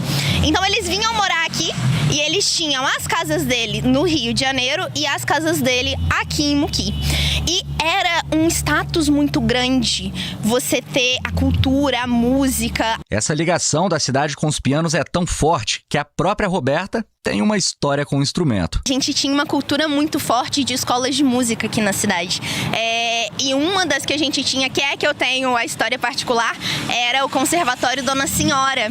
Então eles vinham morar aqui e eles tinham as casas dele no Rio de Janeiro e as casas dele aqui em Muqui. E era um status muito grande você ter a cultura, a música. Essa ligação da cidade com os pianos é tão forte que a própria Roberta tem uma história com o instrumento. A gente tinha uma cultura muito forte de escolas de música aqui na cidade. E uma das que a gente tinha, que é que eu tenho a história particular, era o Conservatório Dona Senhora.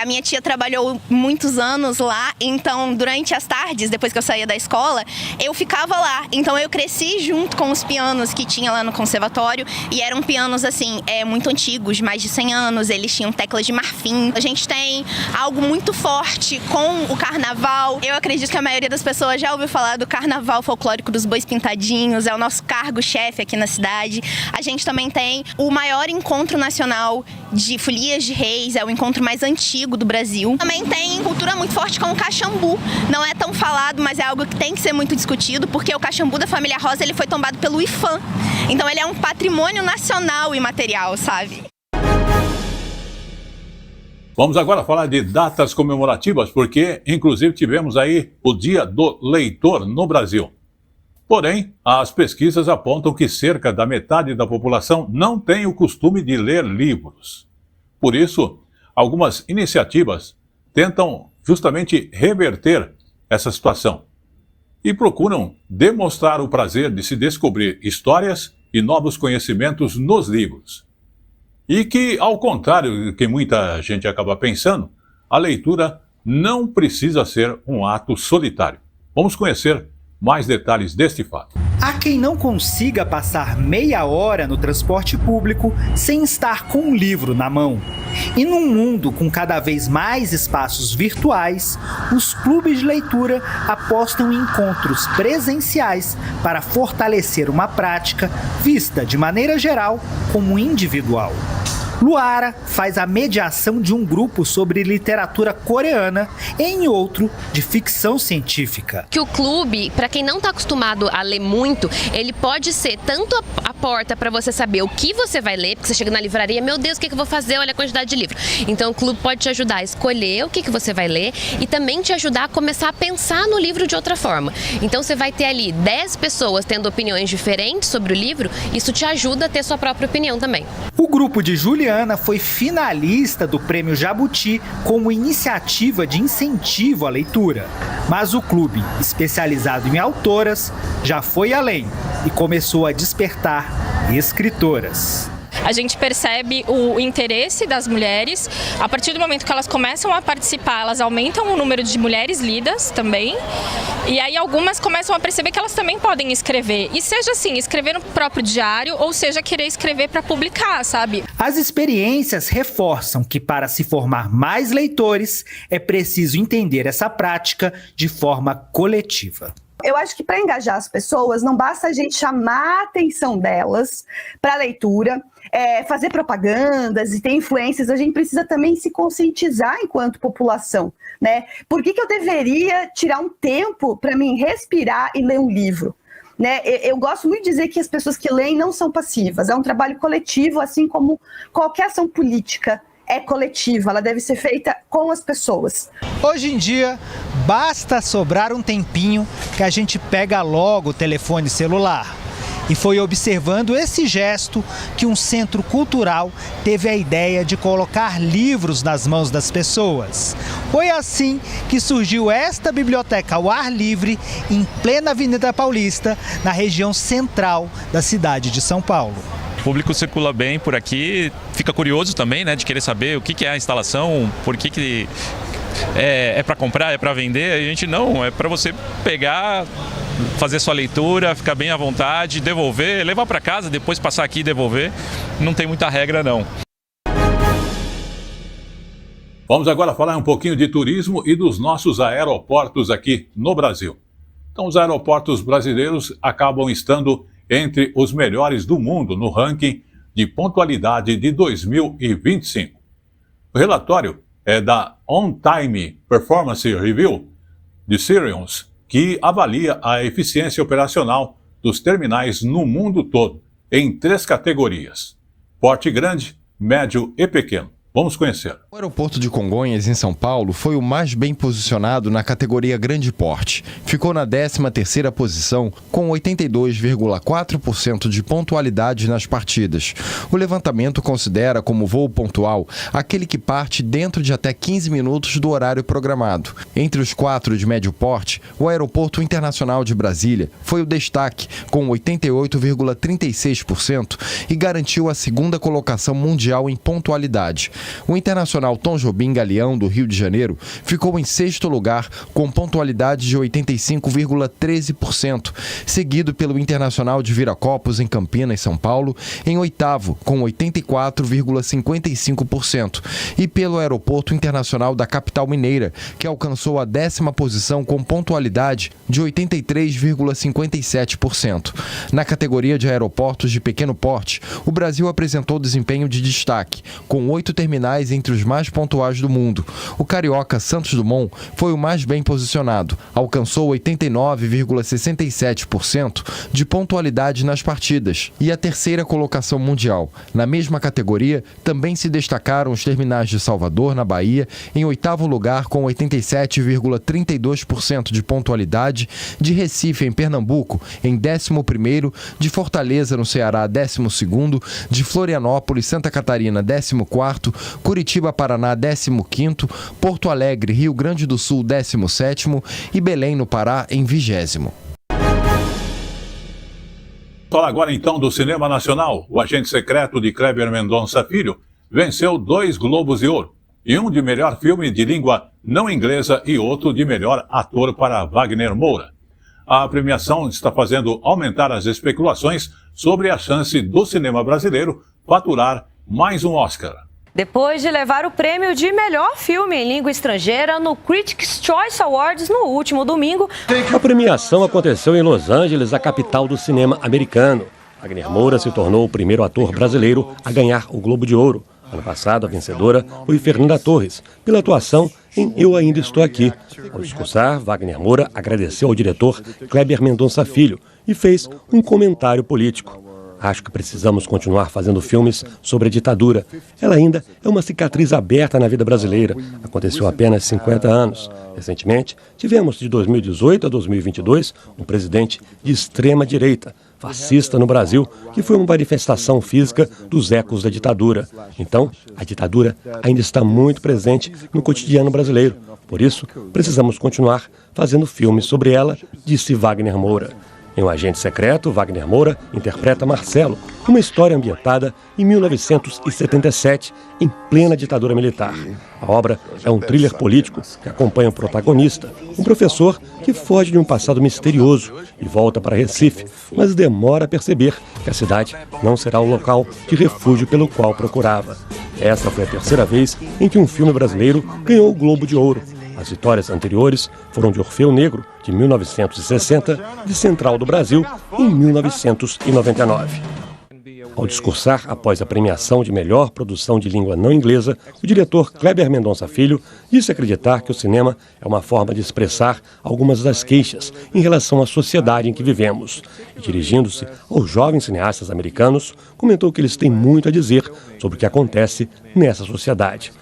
A minha tia trabalhou muitos anos lá, então durante as tardes, depois que eu saía da escola, eu ficava lá. Então eu cresci junto com os pianos que tinha lá no conservatório e eram pianos assim, muito antigos, mais de 100 anos, eles tinham teclas de marfim. A gente tem algo muito forte com o carnaval. Eu acredito que a maioria das pessoas já ouviu falar do Carnaval Folclórico dos Bois Pintadinhos, é o nosso cargo-chefe aqui na cidade. A gente também tem o maior encontro nacional de folias de reis, é o encontro mais antigo do Brasil. Também tem cultura muito forte com o caxambu. Não é tão falado, mas é algo que tem que ser muito discutido, porque o caxambu da família Rosa ele foi tombado pelo IFAM. Então ele é um patrimônio nacional imaterial, sabe? Vamos agora falar de datas comemorativas, porque, inclusive, tivemos aí o Dia do Leitor no Brasil. Porém, as pesquisas apontam que cerca da metade da população não tem o costume de ler livros. Por isso, algumas iniciativas tentam justamente reverter essa situação e procuram demonstrar o prazer de se descobrir histórias e novos conhecimentos nos livros. E que, ao contrário do que muita gente acaba pensando, a leitura não precisa ser um ato solitário. Vamos conhecer mais detalhes deste fato. Há quem não consiga passar meia hora no transporte público sem estar com um livro na mão. E num mundo com cada vez mais espaços virtuais, os clubes de leitura apostam em encontros presenciais para fortalecer uma prática vista, de maneira geral, como individual. Luara faz a mediação de um grupo sobre literatura coreana em outro de ficção científica. Que o clube, para quem não está acostumado a ler muito, ele pode ser tanto a porta para você saber o que você vai ler, porque você chega na livraria, meu Deus, o que eu vou fazer? Olha a quantidade de livro. Então o clube pode te ajudar a escolher o que você vai ler e também te ajudar a começar a pensar no livro de outra forma. Então você vai ter ali 10 pessoas tendo opiniões diferentes sobre o livro, isso te ajuda a ter sua própria opinião também. O grupo de Juliana foi finalista do Prêmio Jabuti como iniciativa de incentivo à leitura. Mas o clube, especializado em autoras, já foi além e começou a despertar escritoras. A gente percebe o interesse das mulheres. A partir do momento que elas começam a participar, elas aumentam o número de mulheres lidas também. E aí algumas começam a perceber que elas também podem escrever. E seja assim, escrever no próprio diário, ou seja, querer escrever para publicar, sabe? As experiências reforçam que para se formar mais leitores, é preciso entender essa prática de forma coletiva. Eu acho que para engajar as pessoas, não basta a gente chamar a atenção delas para a leitura, fazer propagandas e ter influências, a gente precisa também se conscientizar enquanto população, né? Por que eu deveria tirar um tempo para mim respirar e ler um livro? Né? Eu gosto muito de dizer que as pessoas que leem não são passivas, é um trabalho coletivo, assim como qualquer ação política é coletiva, ela deve ser feita com as pessoas. Hoje em dia, basta sobrar um tempinho que a gente pega logo o telefone celular. E foi observando esse gesto que um centro cultural teve a ideia de colocar livros nas mãos das pessoas. Foi assim que surgiu esta biblioteca ao ar livre em plena Avenida Paulista, na região central da cidade de São Paulo. O público circula bem por aqui, fica curioso também, né, de querer saber o que é a instalação, por que é para comprar, é para vender. A gente não, é para você pegar, fazer sua leitura, ficar bem à vontade, devolver, levar para casa, depois passar aqui e devolver. Não tem muita regra, não. Vamos agora falar um pouquinho de turismo e dos nossos aeroportos aqui no Brasil. Então, os aeroportos brasileiros acabam estando entre os melhores do mundo no ranking de pontualidade de 2025. O relatório é da On Time Performance Review de Sirius, que avalia a eficiência operacional dos terminais no mundo todo, em 3 categorias: porte grande, médio e pequeno. Vamos conhecer. O aeroporto de Congonhas, em São Paulo, foi o mais bem posicionado na categoria grande porte. Ficou na 13ª posição, com 82,4% de pontualidade nas partidas. O levantamento considera como voo pontual aquele que parte dentro de até 15 minutos do horário programado. Entre os 4 de médio porte, o Aeroporto Internacional de Brasília foi o destaque, com 88,36% e garantiu a 2ª colocação mundial em pontualidade. O Internacional Tom Jobim Galeão, do Rio de Janeiro, ficou em 6º lugar, com pontualidade de 85,13%, seguido pelo Internacional de Viracopos, em Campinas, São Paulo, em 8º, com 84,55%, e pelo Aeroporto Internacional da Capital Mineira, que alcançou a 10ª posição com pontualidade de 83,57%. Na categoria de aeroportos de pequeno porte, o Brasil apresentou desempenho de destaque, com 8 terminais entre os mais pontuais do mundo. O carioca Santos Dumont foi o mais bem posicionado, alcançou 89,67% de pontualidade nas partidas e a 3ª colocação mundial. Na mesma categoria, também se destacaram os terminais de Salvador, na Bahia, em 8º lugar com 87,32% de pontualidade, de Recife, em Pernambuco, em 11º, de Fortaleza, no Ceará, 12º, de Florianópolis, Santa Catarina, 14º, Curitiba, Paraná, 15º, Porto Alegre, Rio Grande do Sul, 17º e Belém, no Pará, em 20º. Fala agora então do cinema nacional. O Agente Secreto, de Kleber Mendonça Filho, venceu 2 Globos de Ouro, e um de melhor filme de língua não inglesa e outro de melhor ator para Wagner Moura. A premiação está fazendo aumentar as especulações sobre a chance do cinema brasileiro faturar mais um Oscar. Depois de levar o prêmio de melhor filme em língua estrangeira no Critics' Choice Awards no último domingo. A premiação aconteceu em Los Angeles, a capital do cinema americano. Wagner Moura se tornou o primeiro ator brasileiro a ganhar o Globo de Ouro, Ano passado, a vencedora foi Fernanda Torres, pela atuação em Eu Ainda Estou Aqui. Ao discursar, Wagner Moura agradeceu ao diretor Kleber Mendonça Filho e fez um comentário político. Acho que precisamos continuar fazendo filmes sobre a ditadura. Ela ainda é uma cicatriz aberta na vida brasileira. Aconteceu há apenas 50 anos. Recentemente, tivemos de 2018 a 2022 um presidente de extrema-direita, fascista no Brasil, que foi uma manifestação física dos ecos da ditadura. Então, a ditadura ainda está muito presente no cotidiano brasileiro. Por isso, precisamos continuar fazendo filmes sobre ela, disse Wagner Moura. Em Um Agente Secreto, Wagner Moura interpreta Marcelo, uma história ambientada em 1977, em plena ditadura militar. A obra é um thriller político que acompanha o protagonista, um professor que foge de um passado misterioso e volta para Recife, mas demora a perceber que a cidade não será o local de refúgio pelo qual procurava. Essa foi a terceira vez em que um filme brasileiro ganhou o Globo de Ouro. As vitórias anteriores foram de Orfeu Negro, de 1960, de Central do Brasil, em 1999. Ao discursar após a premiação de melhor produção de língua não inglesa, o diretor Kleber Mendonça Filho disse acreditar que o cinema é uma forma de expressar algumas das queixas em relação à sociedade em que vivemos. E dirigindo-se aos jovens cineastas americanos, comentou que eles têm muito a dizer sobre o que acontece nessa sociedade.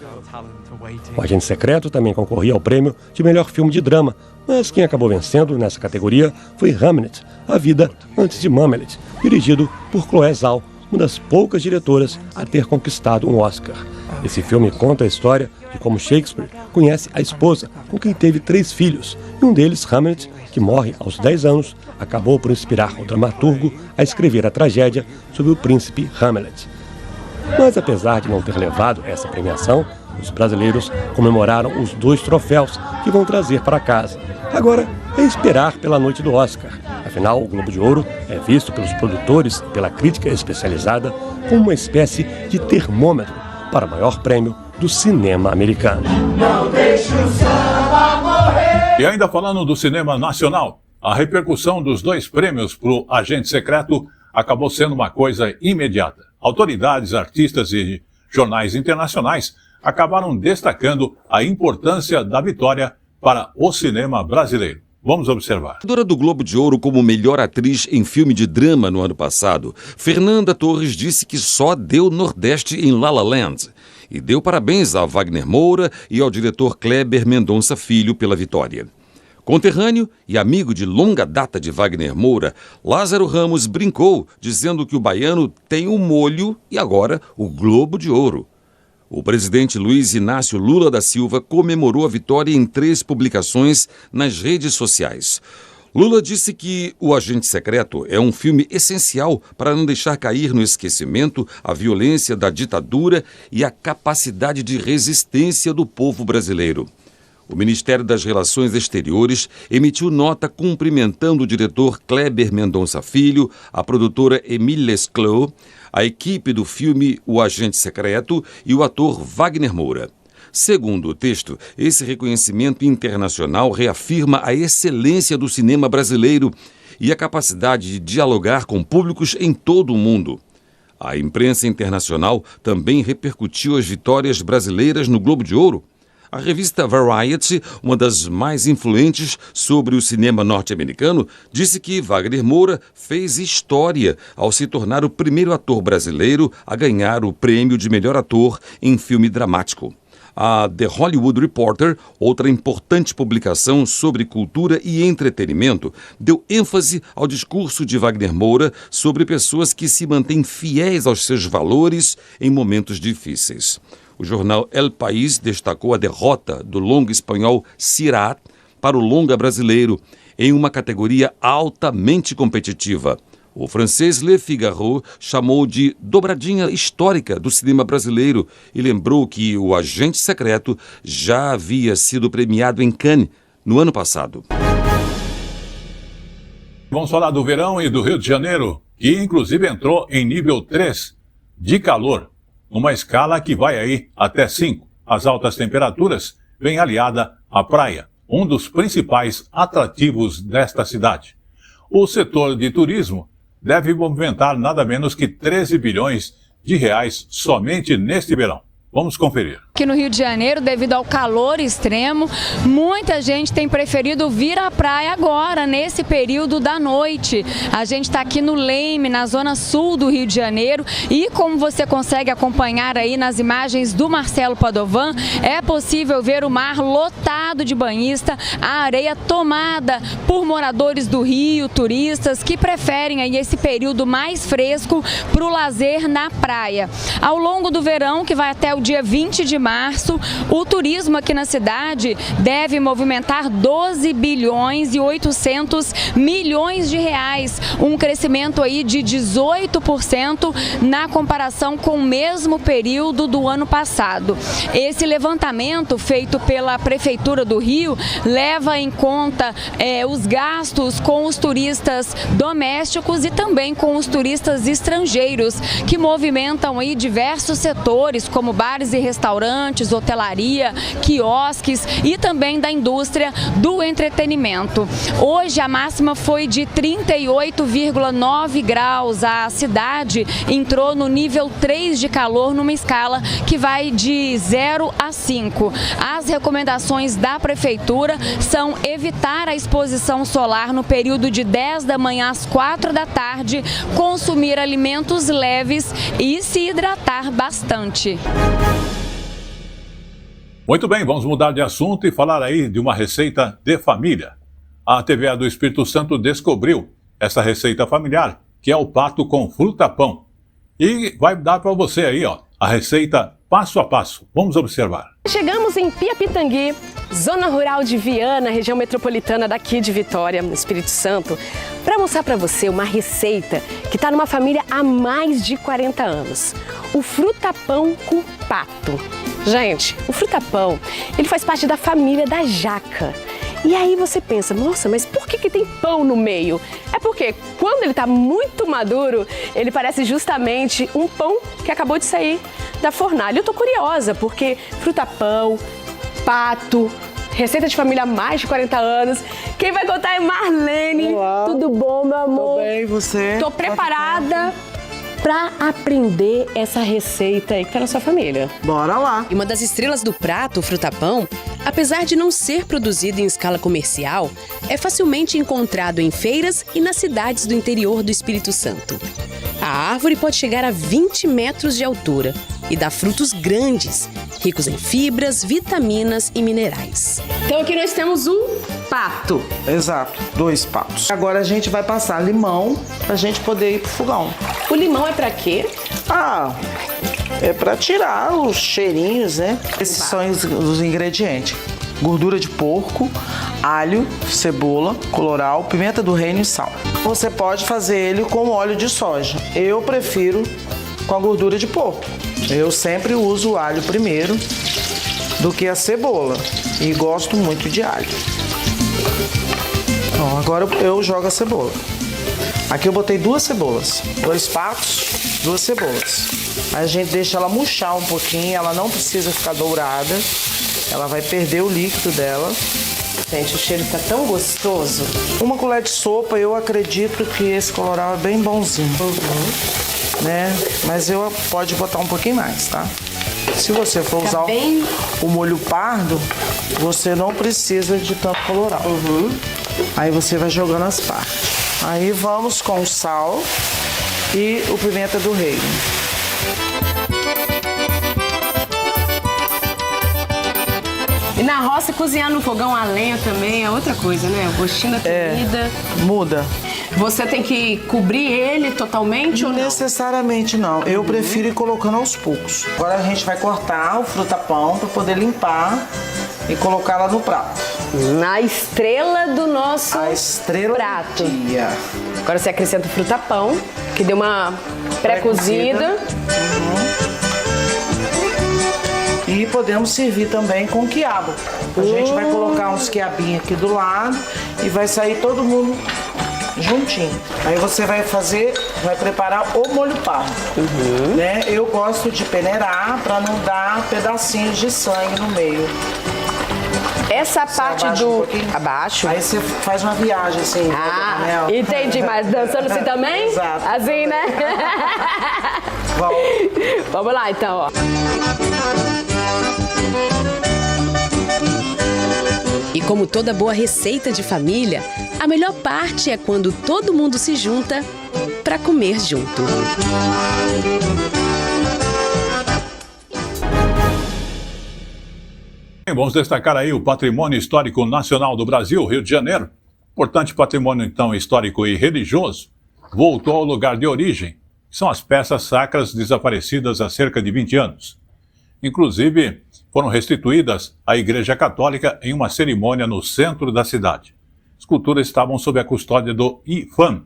O Agente Secreto também concorria ao prêmio de melhor filme de drama, mas quem acabou vencendo nessa categoria foi Hamlet, A Vida Antes de Hamlet, dirigido por Chloé Zhao, uma das poucas diretoras a ter conquistado um Oscar. Esse filme conta a história de como Shakespeare conhece a esposa, com quem teve 3 filhos, e um deles, Hamlet, que morre aos 10 anos, acabou por inspirar o dramaturgo a escrever a tragédia sobre o príncipe Hamlet. Mas apesar de não ter levado essa premiação, os brasileiros comemoraram os 2 troféus que vão trazer para casa. Agora é esperar pela noite do Oscar. Afinal, o Globo de Ouro é visto pelos produtores e pela crítica especializada como uma espécie de termômetro para o maior prêmio do cinema americano. Não deixe o samba morrer. E ainda falando do cinema nacional, a repercussão dos 2 prêmios para o Agente Secreto acabou sendo uma coisa imediata. Autoridades, artistas e jornais internacionais acabaram destacando a importância da vitória para o cinema brasileiro. Vamos observar. Vencedora do Globo de Ouro como melhor atriz em filme de drama no ano passado, Fernanda Torres disse que só deu Nordeste em La La Land e deu parabéns a Wagner Moura e ao diretor Kleber Mendonça Filho pela vitória. Conterrâneo e amigo de longa data de Wagner Moura, Lázaro Ramos brincou, dizendo que o baiano tem o molho e agora o Globo de Ouro. O presidente Luiz Inácio Lula da Silva comemorou a vitória em 3 publicações nas redes sociais. Lula disse que O Agente Secreto é um filme essencial para não deixar cair no esquecimento a violência da ditadura e a capacidade de resistência do povo brasileiro. O Ministério das Relações Exteriores emitiu nota cumprimentando o diretor Kleber Mendonça Filho, a produtora Émile Lesclos, a equipe do filme O Agente Secreto e o ator Wagner Moura. Segundo o texto, esse reconhecimento internacional reafirma a excelência do cinema brasileiro e a capacidade de dialogar com públicos em todo o mundo. A imprensa internacional também repercutiu as vitórias brasileiras no Globo de Ouro. A revista Variety, uma das mais influentes sobre o cinema norte-americano, disse que Wagner Moura fez história ao se tornar o primeiro ator brasileiro a ganhar o prêmio de melhor ator em filme dramático. A The Hollywood Reporter, outra importante publicação sobre cultura e entretenimento, deu ênfase ao discurso de Wagner Moura sobre pessoas que se mantêm fiéis aos seus valores em momentos difíceis. O jornal El País destacou a derrota do longa espanhol Sirat para o longa brasileiro, em uma categoria altamente competitiva. O francês Le Figaro chamou de dobradinha histórica do cinema brasileiro e lembrou que O Agente Secreto já havia sido premiado em Cannes no ano passado. Vamos falar do verão e do Rio de Janeiro, que inclusive entrou em nível 3 de calor. Uma escala que vai aí até 5. As altas temperaturas vêm aliada à praia, um dos principais atrativos desta cidade. O setor de turismo deve movimentar nada menos que 13 bilhões de reais somente neste verão. Vamos conferir. Aqui no Rio de Janeiro, devido ao calor extremo, muita gente tem preferido vir à praia agora, nesse período da noite. A gente está aqui no Leme, na zona sul do Rio de Janeiro, e como você consegue acompanhar aí nas imagens do Marcelo Padovan, é possível ver o mar lotado de banhista, a areia tomada por moradores do Rio, turistas que preferem aí esse período mais fresco para o lazer na praia. Ao longo do verão, que vai até o dia 20 de março, o turismo aqui na cidade deve movimentar 12 bilhões e 800 milhões de reais, um crescimento aí de 18% na comparação com o mesmo período do ano passado. Esse levantamento feito pela Prefeitura do Rio leva em conta os gastos com os turistas domésticos e também com os turistas estrangeiros, que movimentam aí diversos setores, como bares e restaurantes, hotelaria, quiosques e também da indústria do entretenimento. Hoje a máxima foi de 38,9 graus. A cidade entrou no nível 3 de calor numa escala que vai de 0 a 5. As recomendações da Prefeitura são evitar a exposição solar no período de 10 da manhã às 4 da tarde, consumir alimentos leves e se hidratar bastante. Muito bem, vamos mudar de assunto e falar aí de uma receita de família. A TVA do Espírito Santo descobriu essa receita familiar, que é o pato com fruta-pão. E vai dar para você aí, ó, a receita passo a passo. Vamos observar. Chegamos em Piapitangui, zona rural de Viana, região metropolitana daqui de Vitória, no Espírito Santo, para mostrar para você uma receita que está numa família há mais de 40 anos. O fruta-pão com pato. Gente, o fruta-pão, ele faz parte da família da jaca. E aí você pensa, nossa, mas por que tem pão no meio? É porque quando ele está muito maduro, ele parece justamente um pão que acabou de sair da fornalha. Eu tô curiosa, porque fruta-pão, pato, receita de família há mais de 40 anos. Quem vai contar é Marlene. Olá. Tudo bom, meu amor? Tudo bem, e você? Tô preparada para aprender essa receita aí que tá na sua família. Bora lá! E uma das estrelas do prato, o fruta-pão, apesar de não ser produzido em escala comercial, é facilmente encontrado em feiras e nas cidades do interior do Espírito Santo. A árvore pode chegar a 20 metros de altura e dá frutos grandes, ricos em fibras, vitaminas e minerais. Então aqui nós temos o pato. Exato, 2 patos. Agora a gente vai passar limão pra gente poder ir pro fogão. O limão é pra quê? É pra tirar os cheirinhos, né? Esses são os ingredientes. Gordura de porco, alho, cebola, colorau, pimenta do reino e sal. Você pode fazer ele com óleo de soja. Eu prefiro com a gordura de porco. Eu sempre uso o alho primeiro do que a cebola e gosto muito de alho. Então, agora eu jogo a cebola. Aqui eu botei 2 cebolas, 2 patos, 2 cebolas. A gente deixa ela murchar um pouquinho, ela não precisa ficar dourada. Ela vai perder o líquido dela. Gente, o cheiro tá tão gostoso. 1 colher de sopa, eu acredito que esse colorau é bem bonzinho. Né? Mas eu pode botar um pouquinho mais, tá? Se você for usar o molho pardo, você não precisa de tanto colorau. Aí você vai jogando as partes. Aí vamos com o sal e o pimenta do reino. E na roça, cozinhar no fogão a lenha também é outra coisa, né? O gostinho da comida. Muda. Você tem que cobrir ele totalmente ou não? Necessariamente não. Eu prefiro ir colocando aos poucos. Agora a gente vai cortar o fruta-pão para poder limpar e colocar lá no prato. Na estrela do nosso prato. Do dia. Agora você acrescenta o fruta-pão, que deu uma pré-cozida. E podemos servir também com quiabo. A gente vai colocar uns quiabinhos aqui do lado e vai sair todo mundo juntinho. Aí você vai preparar o molho pardo. Né? Eu gosto de peneirar para não dar pedacinhos de sangue no meio. Essa parte do... Abaixo? Aí você faz uma viagem assim. Entendi, mas dançando assim também? Exato. Assim, né? Vamos lá, então, ó. E como toda boa receita de família, a melhor parte é quando todo mundo se junta para comer junto. Vamos destacar aí o Patrimônio Histórico Nacional do Brasil, Rio de Janeiro. Importante patrimônio, então, histórico e religioso, voltou ao lugar de origem, que são as peças sacras desaparecidas há cerca de 20 anos. Inclusive, foram restituídas à Igreja Católica em uma cerimônia no centro da cidade. As esculturas estavam sob a custódia do IPHAN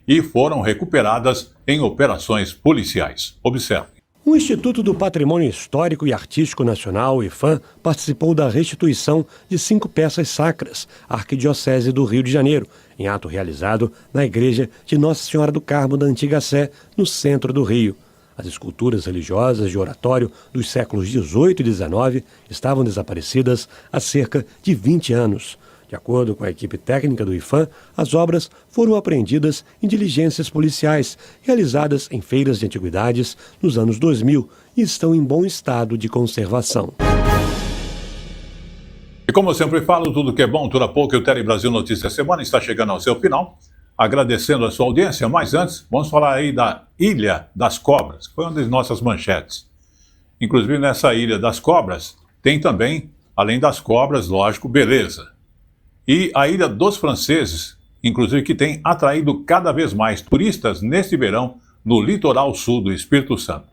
e foram recuperadas em operações policiais. Observe. O Instituto do Patrimônio Histórico e Artístico Nacional, IPHAN, participou da restituição de 5 peças sacras à Arquidiocese do Rio de Janeiro, em ato realizado na Igreja de Nossa Senhora do Carmo da Antiga Sé, no centro do Rio. As esculturas religiosas de oratório dos séculos XVIII e XIX estavam desaparecidas há cerca de 20 anos. De acordo com a equipe técnica do IPHAN, as obras foram apreendidas em diligências policiais realizadas em feiras de antiguidades nos anos 2000 e estão em bom estado de conservação. E como eu sempre falo, tudo que é bom dura pouco, e o Tele Brasil Notícias Semana está chegando ao seu final. Agradecendo a sua audiência, mas antes, vamos falar aí da Ilha das Cobras, que foi uma das nossas manchetes. Inclusive, nessa Ilha das Cobras, tem também, além das cobras, lógico, beleza. E a Ilha dos Franceses, inclusive, que tem atraído cada vez mais turistas neste verão no litoral sul do Espírito Santo.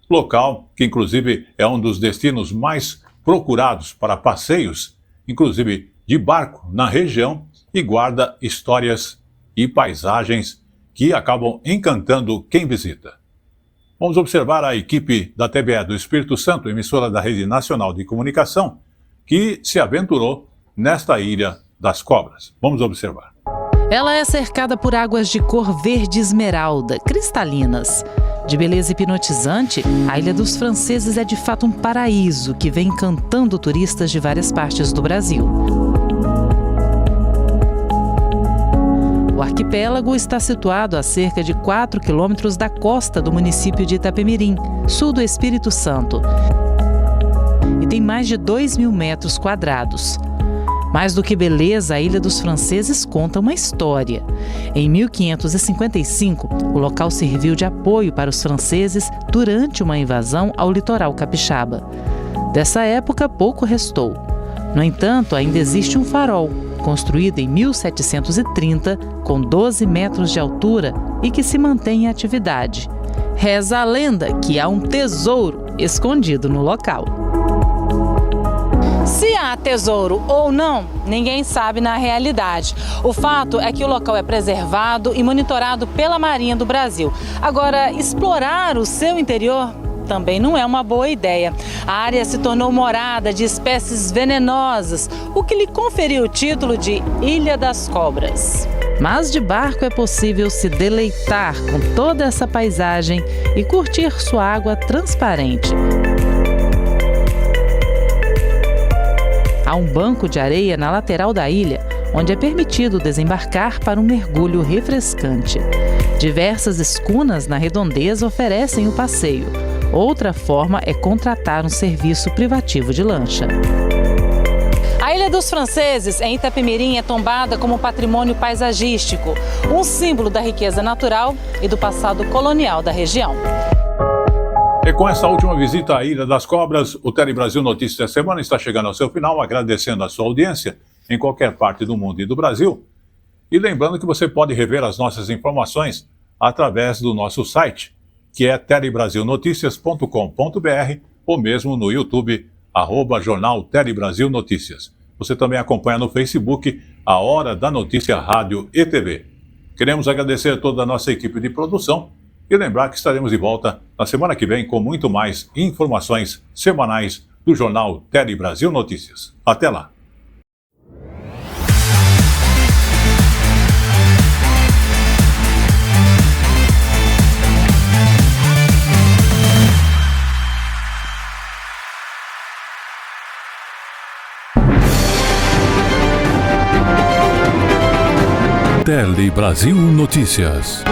Local que, inclusive, é um dos destinos mais procurados para passeios, inclusive de barco, na região, e guarda histórias e paisagens que acabam encantando quem visita. Vamos observar a equipe da TBE do Espírito Santo, emissora da Rede Nacional de Comunicação, que se aventurou nesta Ilha das Cobras. Vamos observar. Ela é cercada por águas de cor verde esmeralda, cristalinas. De beleza hipnotizante, a Ilha dos Franceses é de fato um paraíso que vem encantando turistas de várias partes do Brasil. O arquipélago está situado a cerca de 4 quilômetros da costa do município de Itapemirim, sul do Espírito Santo, e tem mais de 2.000 metros quadrados. Mais do que beleza, a Ilha dos Franceses conta uma história. Em 1555, o local serviu de apoio para os franceses durante uma invasão ao litoral capixaba. Dessa época, pouco restou. No entanto, ainda existe um farol, construído em 1730, com 12 metros de altura e que se mantém em atividade. Reza a lenda que há um tesouro escondido no local. Se há tesouro ou não, ninguém sabe na realidade. O fato é que o local é preservado e monitorado pela Marinha do Brasil. Agora, explorar o seu interior também não é uma boa ideia. A área se tornou morada de espécies venenosas, o que lhe conferiu o título de Ilha das Cobras. Mas de barco é possível se deleitar com toda essa paisagem e curtir sua água transparente. Há um banco de areia na lateral da ilha, onde é permitido desembarcar para um mergulho refrescante. Diversas escunas na redondeza oferecem o passeio. Outra forma é contratar um serviço privativo de lancha. A Ilha dos Franceses, em Itapemirim, é tombada como patrimônio paisagístico, um símbolo da riqueza natural e do passado colonial da região. E com essa última visita à Ilha das Cobras, o Tele Brasil Notícias da Semana está chegando ao seu final, agradecendo a sua audiência em qualquer parte do mundo e do Brasil. E lembrando que você pode rever as nossas informações através do nosso site, que é telebrasilnoticias.com.br, ou mesmo no YouTube, @Jornal Tele Brasil Notícias. Você também acompanha no Facebook a Hora da Notícia Rádio e TV. Queremos agradecer a toda a nossa equipe de produção e lembrar que estaremos de volta na semana que vem com muito mais informações semanais do Jornal Tele Brasil Notícias. Até lá! Tele Brasil Notícias.